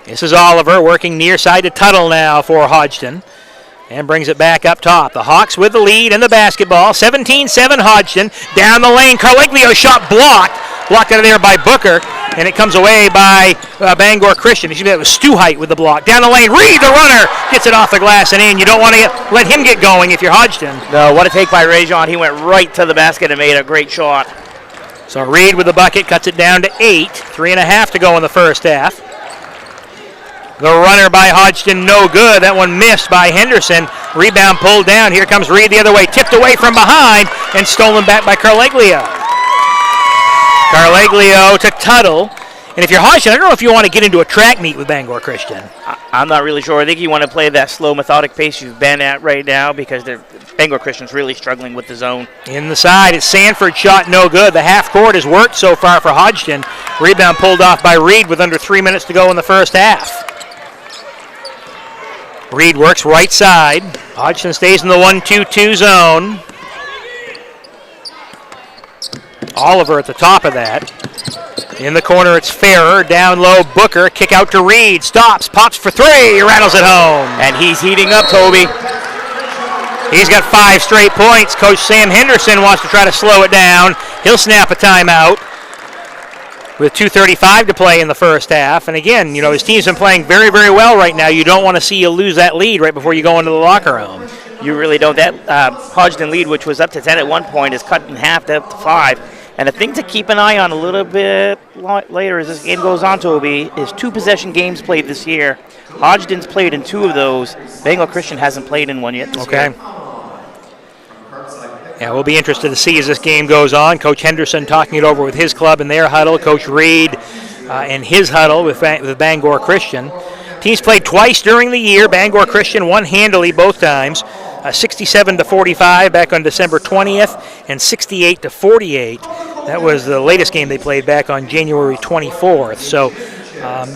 S1: This is Oliver working near side to Tuttle now for Hodgdon and brings it back up top. The Hawks with the lead in the basketball. 17-7 Hodgdon. Down the lane. Corleglio shot blocked. Blocked out of there by Booker, and it comes away by Bangor Christian. It was Stu Height with the block. Down the lane. Reed, the runner, gets it off the glass and in. You don't want to let him get going if you're Hodgdon.
S2: No, what a take by Rajon. He went right to the basket and made a great shot.
S1: So Reed with the bucket cuts it down to 8. 3.5 to go in the first half. The runner by Hodgdon, no good. That one missed by Henderson. Rebound pulled down. Here comes Reed the other way. Tipped away from behind and stolen back by Corleglio. Corleglio to Tuttle. And if you're Hodgdon, I don't know if you want to get into a track meet with Bangor Christian.
S2: I'm not really sure. I think you want to play that slow, methodic pace you've been at right now because Bangor Christian's really struggling with the zone.
S1: In the side, it's Sanford shot no good. The half court has worked so far for Hodgdon. Rebound pulled off by Reed with under 3 minutes to go in the first half. Reed works right side. Hodgdon stays in the 1-2-2 zone. Oliver at the top of that. In the corner, it's Ferrer. Down low, Booker. Kick out to Reed. Stops. Pops for three. Rattles it home.
S2: And he's heating up, Toby.
S1: He's got 5 straight points. Coach Sam Henderson wants to try to slow it down. He'll snap a timeout with 2:35 to play in the first half. And again, his team's been playing very, very well right now. You don't want to see you lose that lead right before you go into the locker room.
S2: You really don't. That Hodgdon lead, which was up to 10 at one point, is cut in half to up to 5. And the thing to keep an eye on a little bit later as this game goes on, Toby, is 2 possession games played this year. Hodgdon's played in 2 of those. Bangor Christian hasn't played in one yet this year.
S1: Yeah, we'll be interested to see as this game goes on. Coach Henderson talking it over with his club in their huddle. Coach Reed in his huddle with Bangor Christian. Teams played twice during the year. Bangor Christian won handily both times, 67-45 back on December 20th, and 68-48. That was the latest game they played back on January 24th. So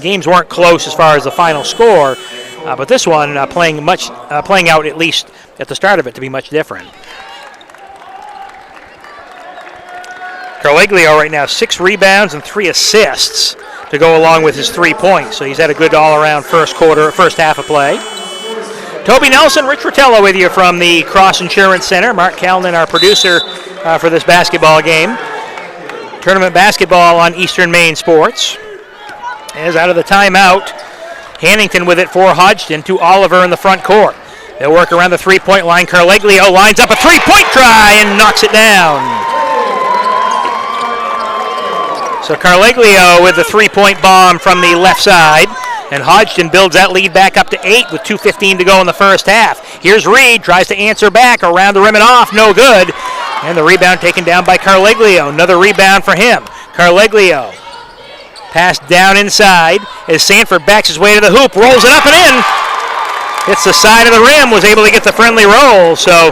S1: games weren't close as far as the final score, but this one playing out at least at the start of it to be much different. Carleglio right now 6 rebounds and 3 assists to go along with his 3 points. So he's had a good all-around first half of play. Toby Nelson, Rich Rotello with you from the Cross Insurance Center. Mark Calnan, our producer for this basketball game. Tournament basketball on Eastern Maine Sports. As out of the timeout, Hannington with it for Hodgdon to Oliver in the front court. They'll work around the three-point line. Carleglio lines up a three-point try and knocks it down. So Carleglio with the three-point bomb from the left side, and Hodgdon builds that lead back up to 8 with 2:15 to go in the first half. Here's Reed, tries to answer back around the rim and off, no good. And the rebound taken down by Carleglio. Another rebound for him. Carleglio passed down inside as Sanford backs his way to the hoop, rolls it up and in. Hits the side of the rim, was able to get the friendly roll. So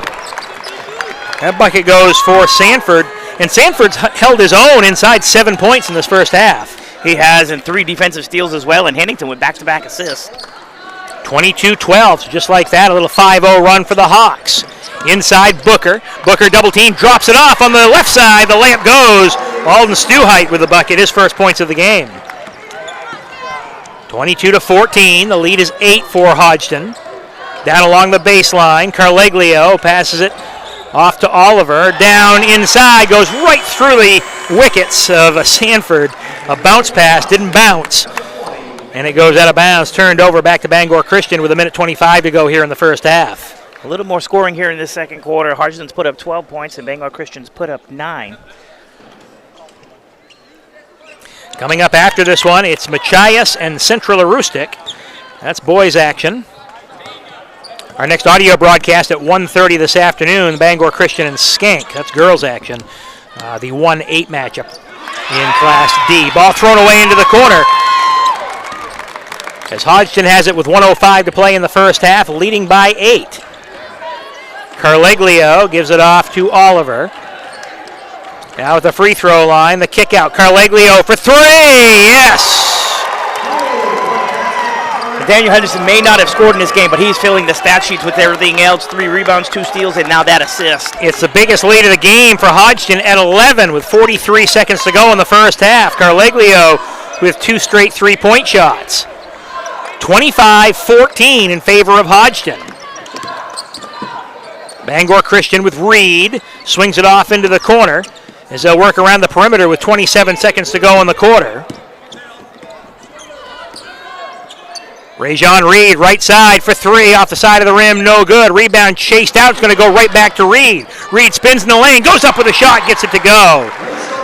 S1: that bucket goes for Sanford. And Sanford's held his own inside 7 points in this first half.
S2: He has, and 3 defensive steals as well, and Hannington with back-to-back assists.
S1: 22-12, so just like that, a little 5-0 run for the Hawks. Inside Booker. Booker double team, drops it off on the left side. The layup goes. Alden Stuheit with the bucket, his first points of the game. 22-14, the lead is 8 for Hodgdon. Down along the baseline, Carleglio passes it off to Oliver, down inside, goes right through the wickets of Sanford. A bounce pass, didn't bounce, and it goes out of bounds, turned over back to Bangor Christian with 1:25 to go here in the first half.
S2: A little more scoring here in this second quarter. Hodgdon's put up 12 points, and Bangor Christian's put up 9.
S1: Coming up after this one, it's Machias and Central Aroostook. That's boys action. Our next audio broadcast at 1:30 this afternoon, Bangor Christian and Skank. That's girls action. The 1-8 matchup in Class D. Ball thrown away into the corner. As Hodgdon has it with 1:05 to play in the first half, leading by 8. Carleglio gives it off to Oliver. Now at the free throw line, the kick out. Carleglio for 3, yes!
S2: Daniel Henderson may not have scored in this game, but he's filling the stat sheets with everything else. 3 rebounds, 2 steals, and now that assist.
S1: It's the biggest lead of the game for Hodgdon at 11 with 43 seconds to go in the first half. Carleglio with 2 straight 3-point shots. 25-14 in favor of Hodgdon. Bangor Christian with Reed, swings it off into the corner as they'll work around the perimeter with 27 seconds to go in the quarter. Rajon Reed, right side for 3, off the side of the rim, no good. Rebound chased out, it's going to go right back to Reed. Reed spins in the lane, goes up with a shot, gets it to go.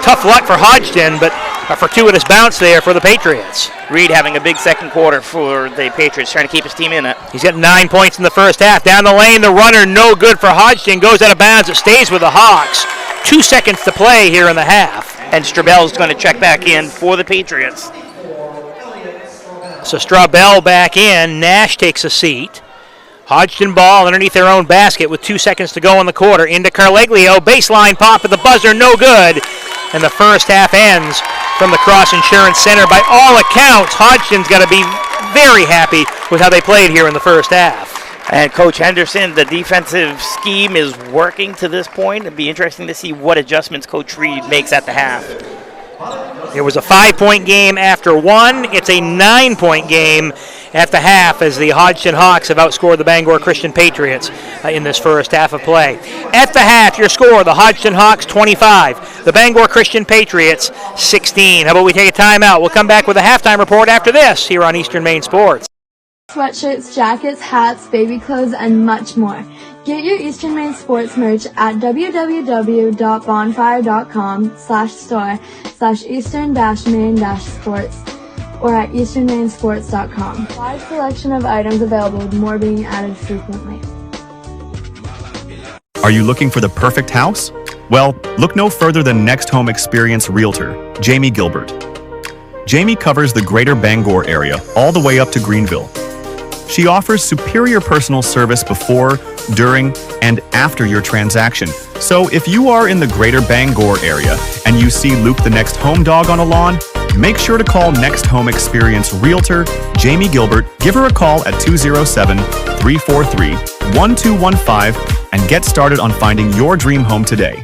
S1: Tough luck for Hodgdon, but a fortuitous bounce there for the Patriots.
S2: Reed having a big second quarter for the Patriots, trying to keep his team in it.
S1: He's got 9 points in the first half. Down the lane, the runner, no good for Hodgdon, goes out of bounds, it stays with the Hawks. 2 seconds to play here in the half.
S2: And Strabell's going to check back in for the Patriots.
S1: So Strabell back in. Nash takes a seat. Hodgdon ball underneath their own basket with 2 seconds to go in the quarter. Into Carleglio. Baseline pop at the buzzer. No good. And the first half ends from the Cross Insurance Center. By all accounts, Hodgdon's got to be very happy with how they played here in the first half.
S2: And Coach Henderson, the defensive scheme is working to this point. It'd be interesting to see what adjustments Coach Reed makes at the half.
S1: It was a 5-point game after 1. It's a 9-point game at the half as the Hodgdon Hawks have outscored the Bangor Christian Patriots in this first half of play. At the half, your score, the Hodgdon Hawks 25, the Bangor Christian Patriots 16. How about we take a timeout? We'll come back with a halftime report after this here on Eastern Maine Sports.
S3: Sweatshirts, jackets, hats, baby clothes, and much more. Get your Eastern Maine Sports merch at www.bonfire.com/store/Eastern-Maine-Sports or at easternmainsports.com. Wide selection of items available with more being added frequently.
S4: Are you looking for the perfect house? Well, look no further than Next Home Experience Realtor, Jamie Gilbert. Jamie covers the greater Bangor area all the way up to Greenville. She offers superior personal service before, during, and after your transaction. So if you are in the greater Bangor area and you see Luke the next home dog on a lawn, make sure to call Next Home Experience Realtor Jamie Gilbert. Give her a call at 207-343-1215 and get started on finding your dream home today.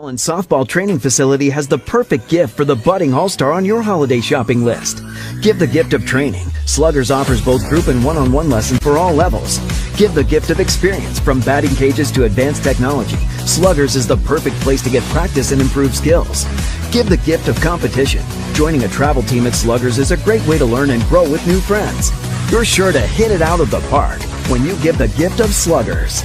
S5: And softball training facility has the perfect gift for the budding all-star on your holiday shopping list. Give the gift of training. Sluggers offers both group and one-on-one lessons for all levels. Give the gift of experience. From batting cages to advanced technology, Sluggers is the perfect place to get practice and improve skills. Give the gift of competition. Joining a travel team at Sluggers is a great way to learn and grow with new friends. You're sure to hit it out of the park when you give the gift of Sluggers.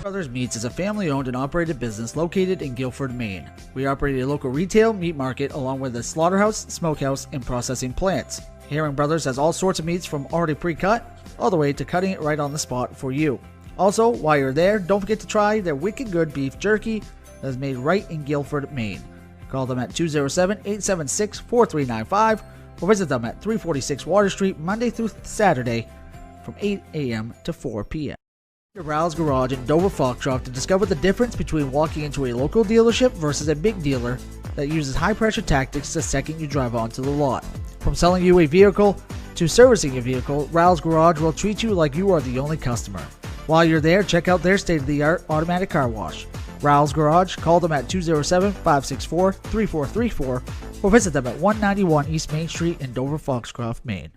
S6: Brothers Meats is a family-owned and operated business located in Guilford, Maine. We operate a local retail meat market along with a slaughterhouse, smokehouse, and processing plants. Herring Brothers has all sorts of meats from already pre-cut all the way to cutting it right on the spot for you. Also, while you're there, don't forget to try their wicked good beef jerky that is made right in Guilford, Maine. Call them at 207-876-4395 or visit them at 346 Water Street Monday through Saturday from 8 a.m. to 4 p.m. Rouse Garage in Dover Foxcroft to discover the difference between walking into a local dealership versus a big dealer that uses high-pressure tactics the second you drive onto the lot. From selling you a vehicle to servicing your vehicle, Rouse Garage will treat you like you are the only customer. While you're there, check out their state-of-the-art automatic car wash. Rouse Garage, call them at 207-564-3434 or visit them at 191 East Main Street in Dover Foxcroft, Maine.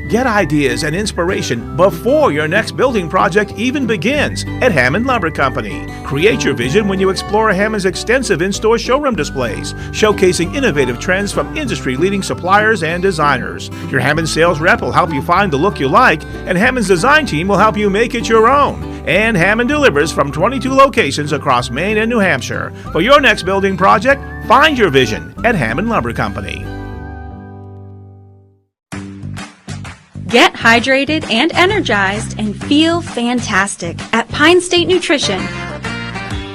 S7: Get ideas and inspiration before your next building project even begins at Hammond Lumber Company. Create your vision when you explore Hammond's extensive in-store showroom displays, showcasing innovative trends from industry-leading suppliers and designers. Your Hammond sales rep will help you find the look you like, and Hammond's design team will help you make it your own. And Hammond delivers from 22 locations across Maine and New Hampshire. For your next building project, find your vision at Hammond Lumber Company.
S8: Get hydrated and energized and feel fantastic at Pine State Nutrition.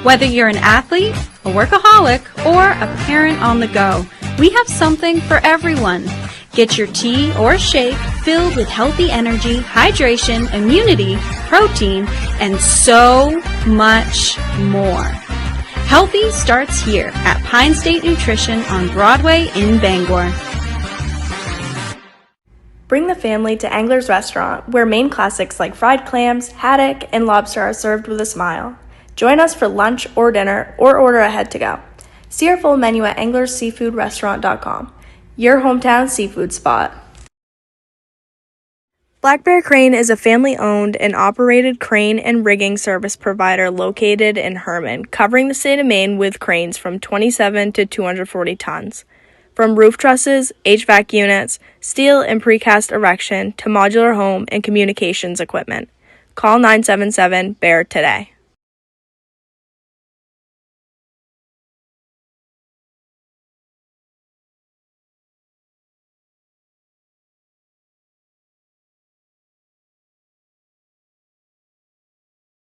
S8: Whether you're an athlete, a workaholic, or a parent on the go, we have something for everyone. Get your tea or shake filled with healthy energy, hydration, immunity, protein, and so much more. Healthy starts here at Pine State Nutrition on Broadway in Bangor.
S9: Bring the family to Angler's Restaurant, where Maine classics like fried clams, haddock, and lobster are served with a smile. Join us for lunch or dinner, or order ahead to go. See our full menu at anglersseafoodrestaurant.com, your hometown seafood spot. Black Bear Crane is a family-owned and operated crane and rigging service provider located in Herman, covering the state of Maine with cranes from 27 to 240 tons. From roof trusses, HVAC units, steel and precast erection to modular home and communications equipment. Call 977-BEAR today.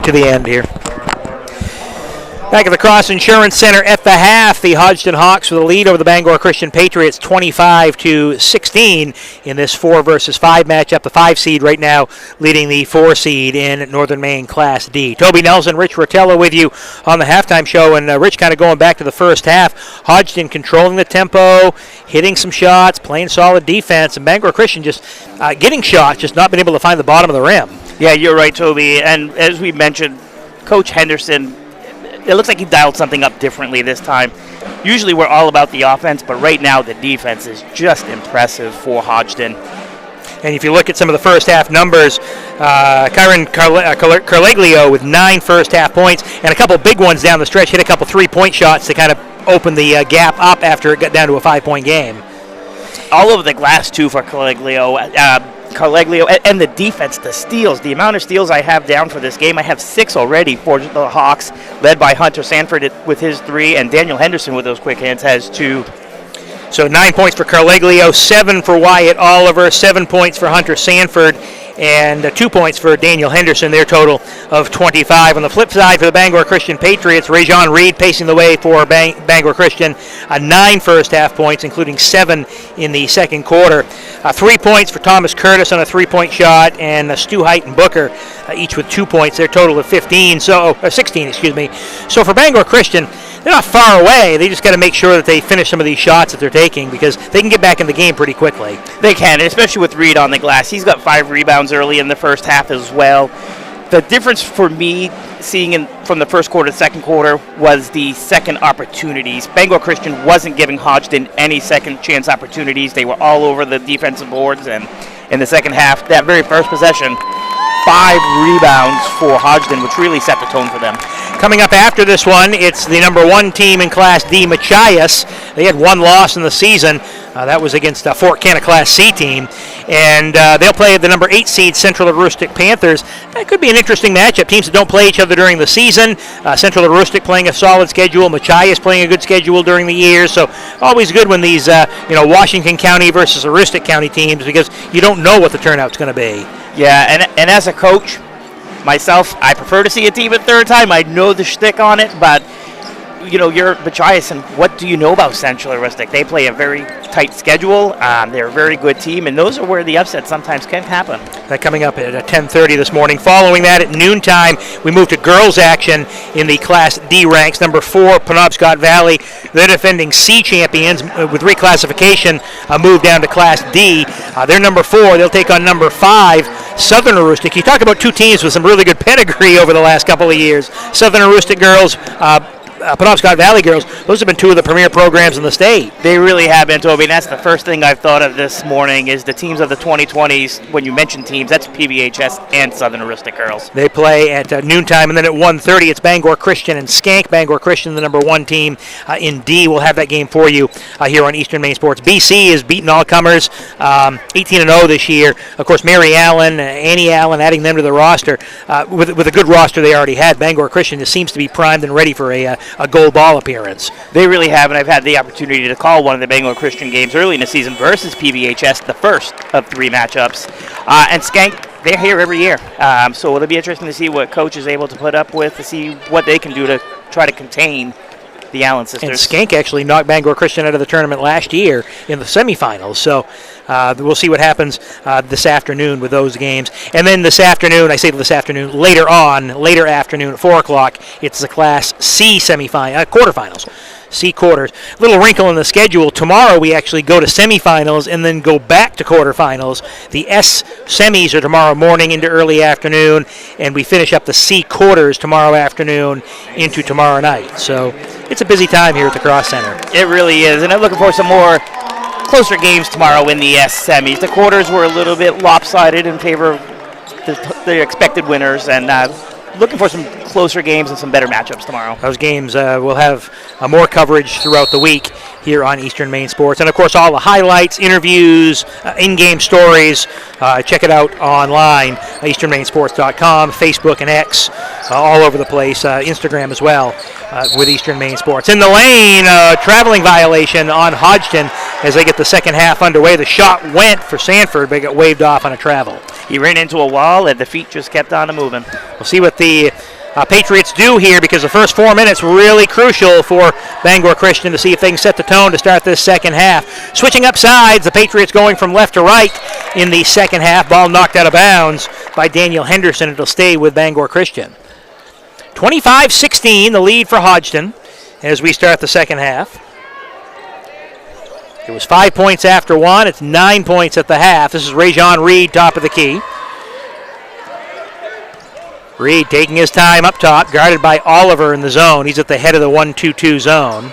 S1: To the end here. Back at the Cross Insurance Center at the half, the Hodgdon Hawks with a lead over the Bangor Christian Patriots 25-16 in this 4 versus 5 matchup. The 5 seed right now leading the 4 seed in Northern Maine Class D. Toby Nelson, Rich Rotella with you on the halftime show, and Rich kind of going back to the first half. Hodgdon controlling the tempo, hitting some shots, playing solid defense, and Bangor Christian just getting shots, just not been able to find the bottom of the rim.
S2: Yeah, you're right, Toby. And as we mentioned, Coach Henderson, it looks like he dialed something up differently this time. Usually we're all about the offense, but right now the defense is just impressive for Hodgdon.
S1: And if you look at some of the first half numbers, Kyron Carleglio with 9 first half points and a couple big ones down the stretch, hit a couple 3-point shots to kind of open the gap up after it got down to a 5-point game.
S2: All over the glass, too, for Carleglio, and the defense, the steals. The amount of steals I have down for this game, I have 6 already for the Hawks, led by Hunter Sanford with his 3, and Daniel Henderson with those quick hands has 2.
S1: So 9 points for Carleglio, 7 for Wyatt Oliver, 7 points for Hunter Sanford, and 2 points for Daniel Henderson, their total of 25. On the flip side for the Bangor Christian Patriots, Rajon Reed pacing the way for Bangor Christian, 9 first half points, including 7 in the second quarter. 3 points for Thomas Curtis on a 3-point shot, and Stu Height and Booker each with 2 points, their total of 16. So for Bangor Christian, they're not far away. They just got to make sure that they finish some of these shots that they're taking, because they can get back in the game pretty quickly.
S2: They can, especially with Reed on the glass. He's got 5 rebounds early in the first half as well. The difference for me seeing from the first quarter to second quarter was the second opportunities. Bangor Christian wasn't giving Hodgdon any second chance opportunities. They were all over the defensive boards, and in the second half, that very first possession, 5 rebounds for Hodgdon, which really set the tone for them.
S1: Coming up after this one, it's the number 1 team in Class D, Machias. They had 1 loss in the season. That was against a Fort Canada Class C team. And they'll play the number 8 seed Central Aroostook Panthers. That could be an interesting matchup. Teams that don't play each other during the season. Central Aroostook playing a solid schedule. Machias playing a good schedule during the year. So always good when these Washington County versus Aroostook County teams, because you don't know what the turnout's going to be.
S2: Yeah, and as a coach, myself, I prefer to see a team at third time. I know the shtick on it, but you're Machias, and what do you know about Central Aroostook? They play a very tight schedule. They're a very good team, and those are where the upsets sometimes can happen.
S1: That coming up at 10:30 this morning. Following that at noontime, we move to girls action in the Class D ranks. Number 4, Penobscot Valley. They're defending C champions with reclassification, moved down to Class D. They're number 4. They'll take on number 5, Southern Aroostook. You talk about 2 teams with some really good pedigree over the last couple of years. Southern Aroostook girls, Penobscot Valley girls, those have been 2 of the premier programs in the state.
S2: They really have been, Toby, and that's the first thing I've thought of this morning is the teams of the 2020s. When you mention teams, that's PBHS and Southern Aroostook girls.
S1: They play at noontime, and then at 1:30 it's Bangor Christian and Skank. Bangor Christian, the number 1 team in D. We'll have that game for you here on Eastern Maine Sports. BC is beating all comers, 18-0 this year. Of course, Mary Allen, Annie Allen, adding them to the roster. With a good roster they already had, Bangor Christian just seems to be primed and ready for a gold ball appearance.
S2: They really have, and I've had the opportunity to call one of the Bangor Christian games early in the season versus PBHS, the first of 3 matchups. And Skank, they're here every year. So it'll be interesting to see what Coach is able to put up with, to see what they can do to try to contain the Allen sisters.
S1: And Skank actually knocked Bangor Christian out of the tournament last year in the semifinals. So we'll see what happens this afternoon with those games. And then this afternoon, later afternoon at 4 o'clock, it's the Class C quarterfinals. C quarters. Little wrinkle in the schedule. Tomorrow we actually go to semifinals and then go back to quarterfinals. The S semis are tomorrow morning into early afternoon, and we finish up the C quarters tomorrow afternoon into tomorrow night. So it's a busy time here at the Cross Center.
S2: It really is, and I'm looking for some more closer games tomorrow in the S semis. The quarters were a little bit lopsided in favor of the expected winners, and looking for some closer games and some better matchups tomorrow.
S1: Those games will have more coverage throughout the week here on Eastern Maine Sports. And, of course, all the highlights, interviews, in-game stories. Check it out online, easternmainsports.com, Facebook and X, all over the place, Instagram as well, with Eastern Maine Sports. In the lane, traveling violation on Hodgdon as they get the second half underway. The shot went for Sanford, but got waved off on a travel.
S2: He ran into a wall, and the feet just kept on moving.
S1: We'll see what the Patriots do here because the first 4 minutes really crucial for Bangor Christian to see if they can set the tone to start this second half. Switching up sides, the Patriots going from left to right in the second half. Ball knocked out of bounds by Daniel Henderson. It'll stay with Bangor Christian. 25-16, the lead for Hodgdon as we start the second half. It was 5 points after one. It's 9 points at the half. This is Rajon Reed, top of the key. Reed taking his time up top, guarded by Oliver in the zone. He's at the head of the 1-2-2 zone.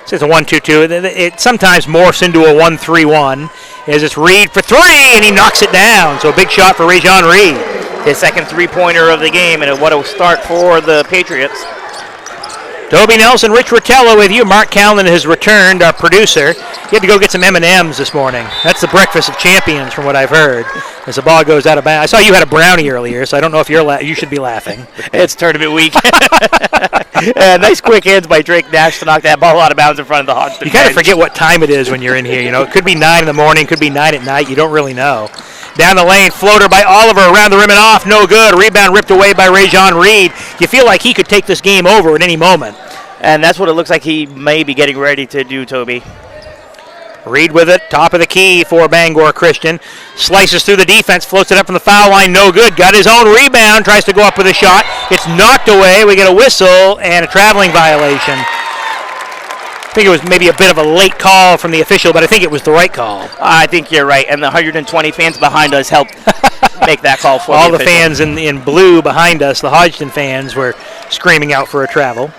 S1: It's a 1-2-2. It sometimes morphs into a 1-3-1 as it's Reed for three, and he knocks it down. So a big shot for Rajon Reed.
S2: His second three-pointer of the game, and what a start for the Patriots.
S1: Toby Nelson, Rich Rotella with you. Mark Callan has returned, our producer. He had to go get some M&Ms this morning. That's the breakfast of champions from what I've heard. As the ball goes out of bounds. I saw you had a brownie earlier, so I don't know if you should be laughing.
S2: It's tournament week. Nice quick hands by Drake Nash to knock that ball out of bounds in front of the Hodgdon.
S1: You kind of forget what time it is when you're in here. You know, it could be 9 in the morning, could be 9 at night. You don't really know. Down the lane, floater by Oliver, around the rim and off, no good. Rebound ripped away by Rajon Reed. You feel like he could take this game over at any moment.
S2: And that's what it looks like he may be getting ready to do, Toby.
S1: Reed with it, top of the key for Bangor Christian. Slices through the defense, floats it up from the foul line, no good. Got his own rebound, tries to go up with a shot. It's knocked away. We get a whistle and a traveling violation. I think it was maybe a bit of a late call from the official, but I think it was the right call.
S2: I think you're right, and the 120 fans behind us helped make that call for
S1: all
S2: the
S1: the fans in blue behind us, the Hodgdon fans, were screaming out for a travel.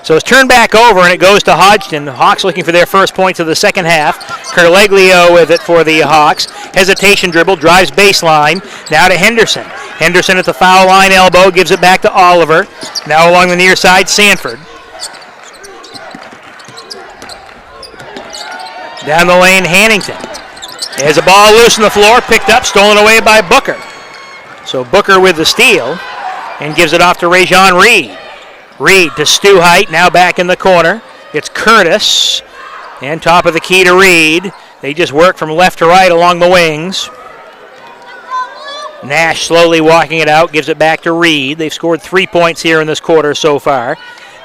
S1: So it's turned back over, and it goes to Hodgdon. The Hawks looking for their first points of the second half. Carleglio with it for the Hawks. Hesitation dribble, drives baseline. Now to Henderson. Henderson at the foul line elbow, gives it back to Oliver. Now along the near side, Sanford. Down the lane, Hannington. Has a ball loose on the floor, picked up, stolen away by Booker. So Booker with the steal, and gives it off to Rajon Reed. Reed to Stu Height, now back in the corner. It's Curtis, and top of the key to Reed. They just work from left to right along the wings. Nash slowly walking it out, gives it back to Reed. They've scored 3 points here in this quarter so far.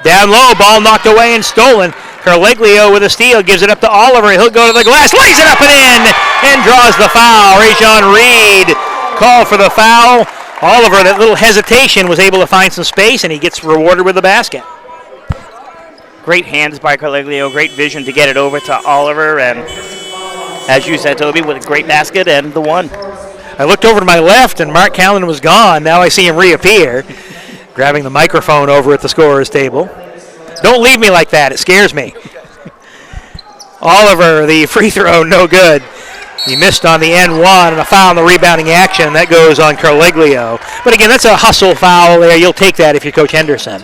S1: Down low, ball knocked away and stolen. Carleglio with a steal, gives it up to Oliver. He'll go to the glass, lays it up and in, and draws the foul. Rajon Reed called for the foul. Oliver, that little hesitation, was able to find some space, and he gets rewarded with the basket.
S2: Great hands by Carleglio, great vision to get it over to Oliver, and as you said, Toby, with a great basket and the one.
S1: I looked over to my left, and Mark Callan was gone. Now I see him reappear, grabbing the microphone over at the scorer's table. Don't leave me like that. It scares me. Oliver, the free throw, no good. He missed on the N1 and a foul in the rebounding action. That goes on Carleglio. But again, that's a hustle foul there. You'll take that if you're Coach Henderson.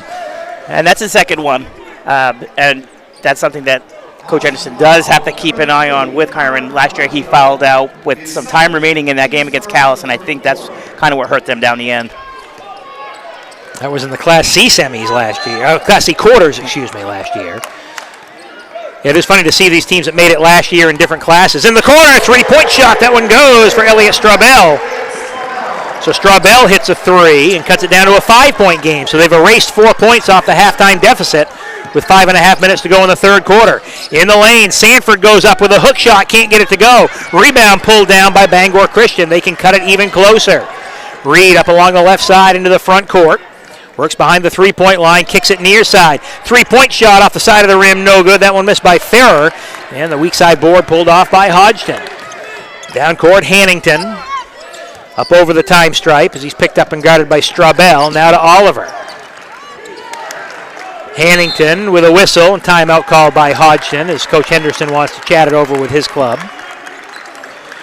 S2: And that's the second one. And that's something that Coach Henderson does have to keep an eye on with Kyron. Last year he fouled out with some time remaining in that game against Calais, and I think that's kind of what hurt them down the end.
S1: That was in the Class C semis last year. Class C quarters, last year. It is funny to see these teams that made it last year in different classes. In the corner, three-point shot. That one goes for Elliot Straubel. So Straubel hits a three and cuts it down to a 5-point game. So they've erased 4 points off the halftime deficit with 5.5 minutes to go in the third quarter. In the lane, Sanford goes up with a hook shot. Can't get it to go. Rebound pulled down by Bangor Christian. They can cut it even closer. Reed up along the left side into the front court. Works behind the three-point line, kicks it near side. Three-point shot off the side of the rim, no good. That one missed by Ferrer. And the weak side board pulled off by Hodgdon. Down court, Hannington. Up over the time stripe as he's picked up and guarded by Straubel. Now to Oliver. Hannington with a whistle and timeout called by Hodgdon as Coach Henderson wants to chat it over with his club.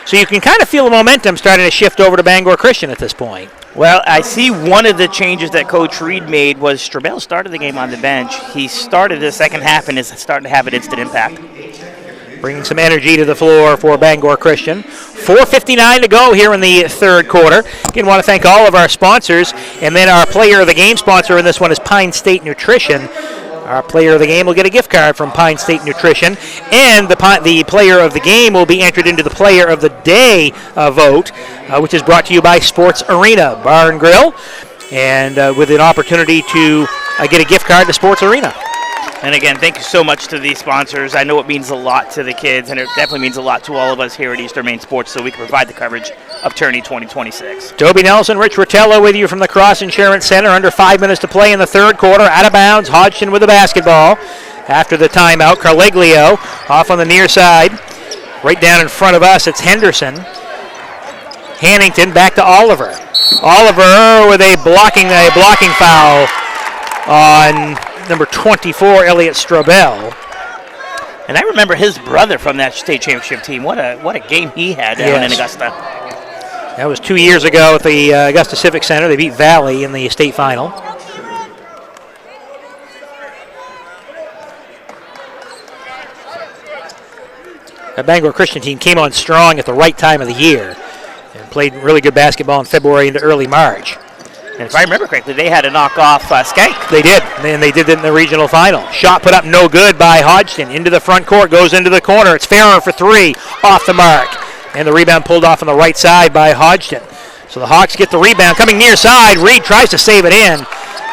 S1: So you can kind of feel the momentum starting to shift over to Bangor Christian at this point.
S2: Well, I see one of the changes that Coach Reed made was Straubel started the game on the bench. He started the second half and is starting to have an instant impact.
S1: Bringing some energy to the floor for Bangor Christian. 4:59 to go here in the third quarter. Again, want to thank all of our sponsors. And then our player of the game sponsor in this one is Pine State Nutrition. Our player of the game will get a gift card from Pine State Nutrition. And the player of the game will be entered into the player of the day vote, which is brought to you by Sports Arena Bar and Grill. and with an opportunity to get a gift card to Sports Arena.
S2: And again, thank you so much to these sponsors. I know it means a lot to the kids, and it definitely means a lot to all of us here at Eastern Maine Sports, so we can provide the coverage of Tourney 2026.
S1: Toby Nelson, Rich Rotella with you from the Cross Insurance Center. Under 5 minutes to play in the third quarter. Out of bounds, Hodgdon with the basketball. After the timeout, Carleglio off on the near side. Right down in front of us, it's Henderson. Hannington back to Oliver. Oliver with a blocking foul on number 24, Elliot Strobel.
S2: And I remember his brother from that state championship team. What a game he had down in Augusta.
S1: That was 2 years ago at the Augusta Civic Center. They beat Valley in the state final. That Bangor Christian team came on strong at the right time of the year and played really good basketball in February into early March.
S2: And if I remember correctly, they had to knock off Skank.
S1: They did, and they did it in the regional final. Shot put up no good by Hodgdon. Into the front court, goes into the corner. It's Farrer for three, off the mark. And the rebound pulled off on the right side by Hodgdon. So the Hawks get the rebound. Coming near side, Reed tries to save it in,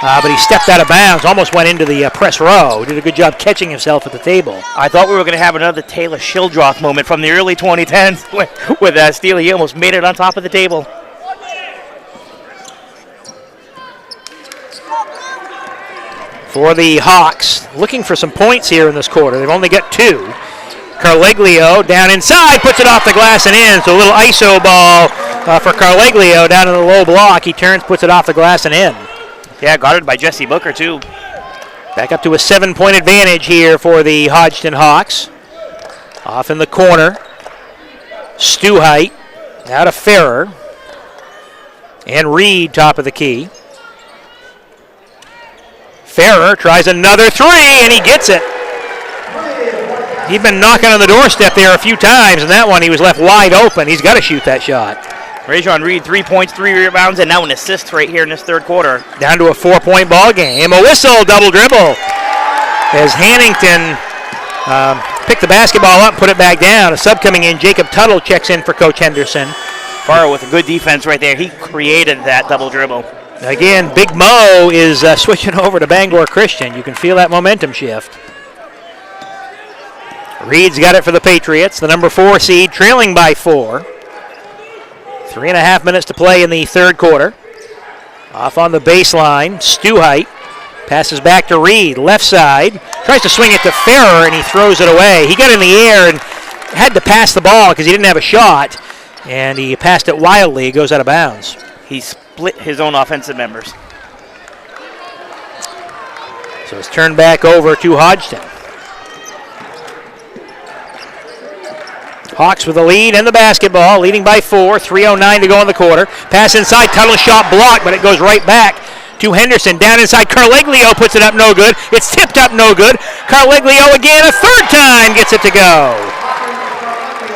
S1: but he stepped out of bounds, almost went into the press row. Did a good job catching himself at the table.
S2: I thought we were going to have another Taylor Shildroth moment from the early 2010s with Steele. He almost made it on top of the table.
S1: For the Hawks, looking for some points here in this quarter. They've only got two. Carleglio down inside, puts it off the glass and in. So a little ISO ball for Carleglio down in the low block. He turns, puts it off the glass and in.
S2: Yeah, guarded by Jesse Booker too.
S1: Back up to a 7-point advantage here for the Hodgdon Hawks. Off in the corner. Stuheit out of Farrer. And Reed top of the key. Farrer tries another three, and he gets it. He'd been knocking on the doorstep there a few times, and that one he was left wide open. He's got to shoot that shot.
S2: Rajon Reed, 3 points, 3 rebounds, and now an assist right here in this third quarter.
S1: Down to a 4-point ball game. A whistle, double dribble. As Hannington picked the basketball up, put it back down. A sub coming in, Jacob Tuttle checks in for Coach Henderson.
S2: Farrer with a good defense right there. He created that double dribble.
S1: Again, Big Mo is switching over to Bangor Christian. You can feel that momentum shift. Reed's got it for the Patriots, the number 4 seed, trailing by 4. 3.5 minutes to play in the third quarter. Off on the baseline, Stuheit passes back to Reed, left side. Tries to swing it to Farrer, and he throws it away. He got in the air and had to pass the ball because he didn't have a shot, and he passed it wildly. It goes out of bounds.
S2: He split his own offensive members.
S1: So it's turned back over to Hodgdon. Hawks with the lead and the basketball, leading by 4, 3:09 to go in the quarter. Pass inside, Tuttle shot blocked, but it goes right back to Henderson. Down inside, Carleglio puts it up no good. It's tipped up no good. Carleglio again, a third time, gets it to go.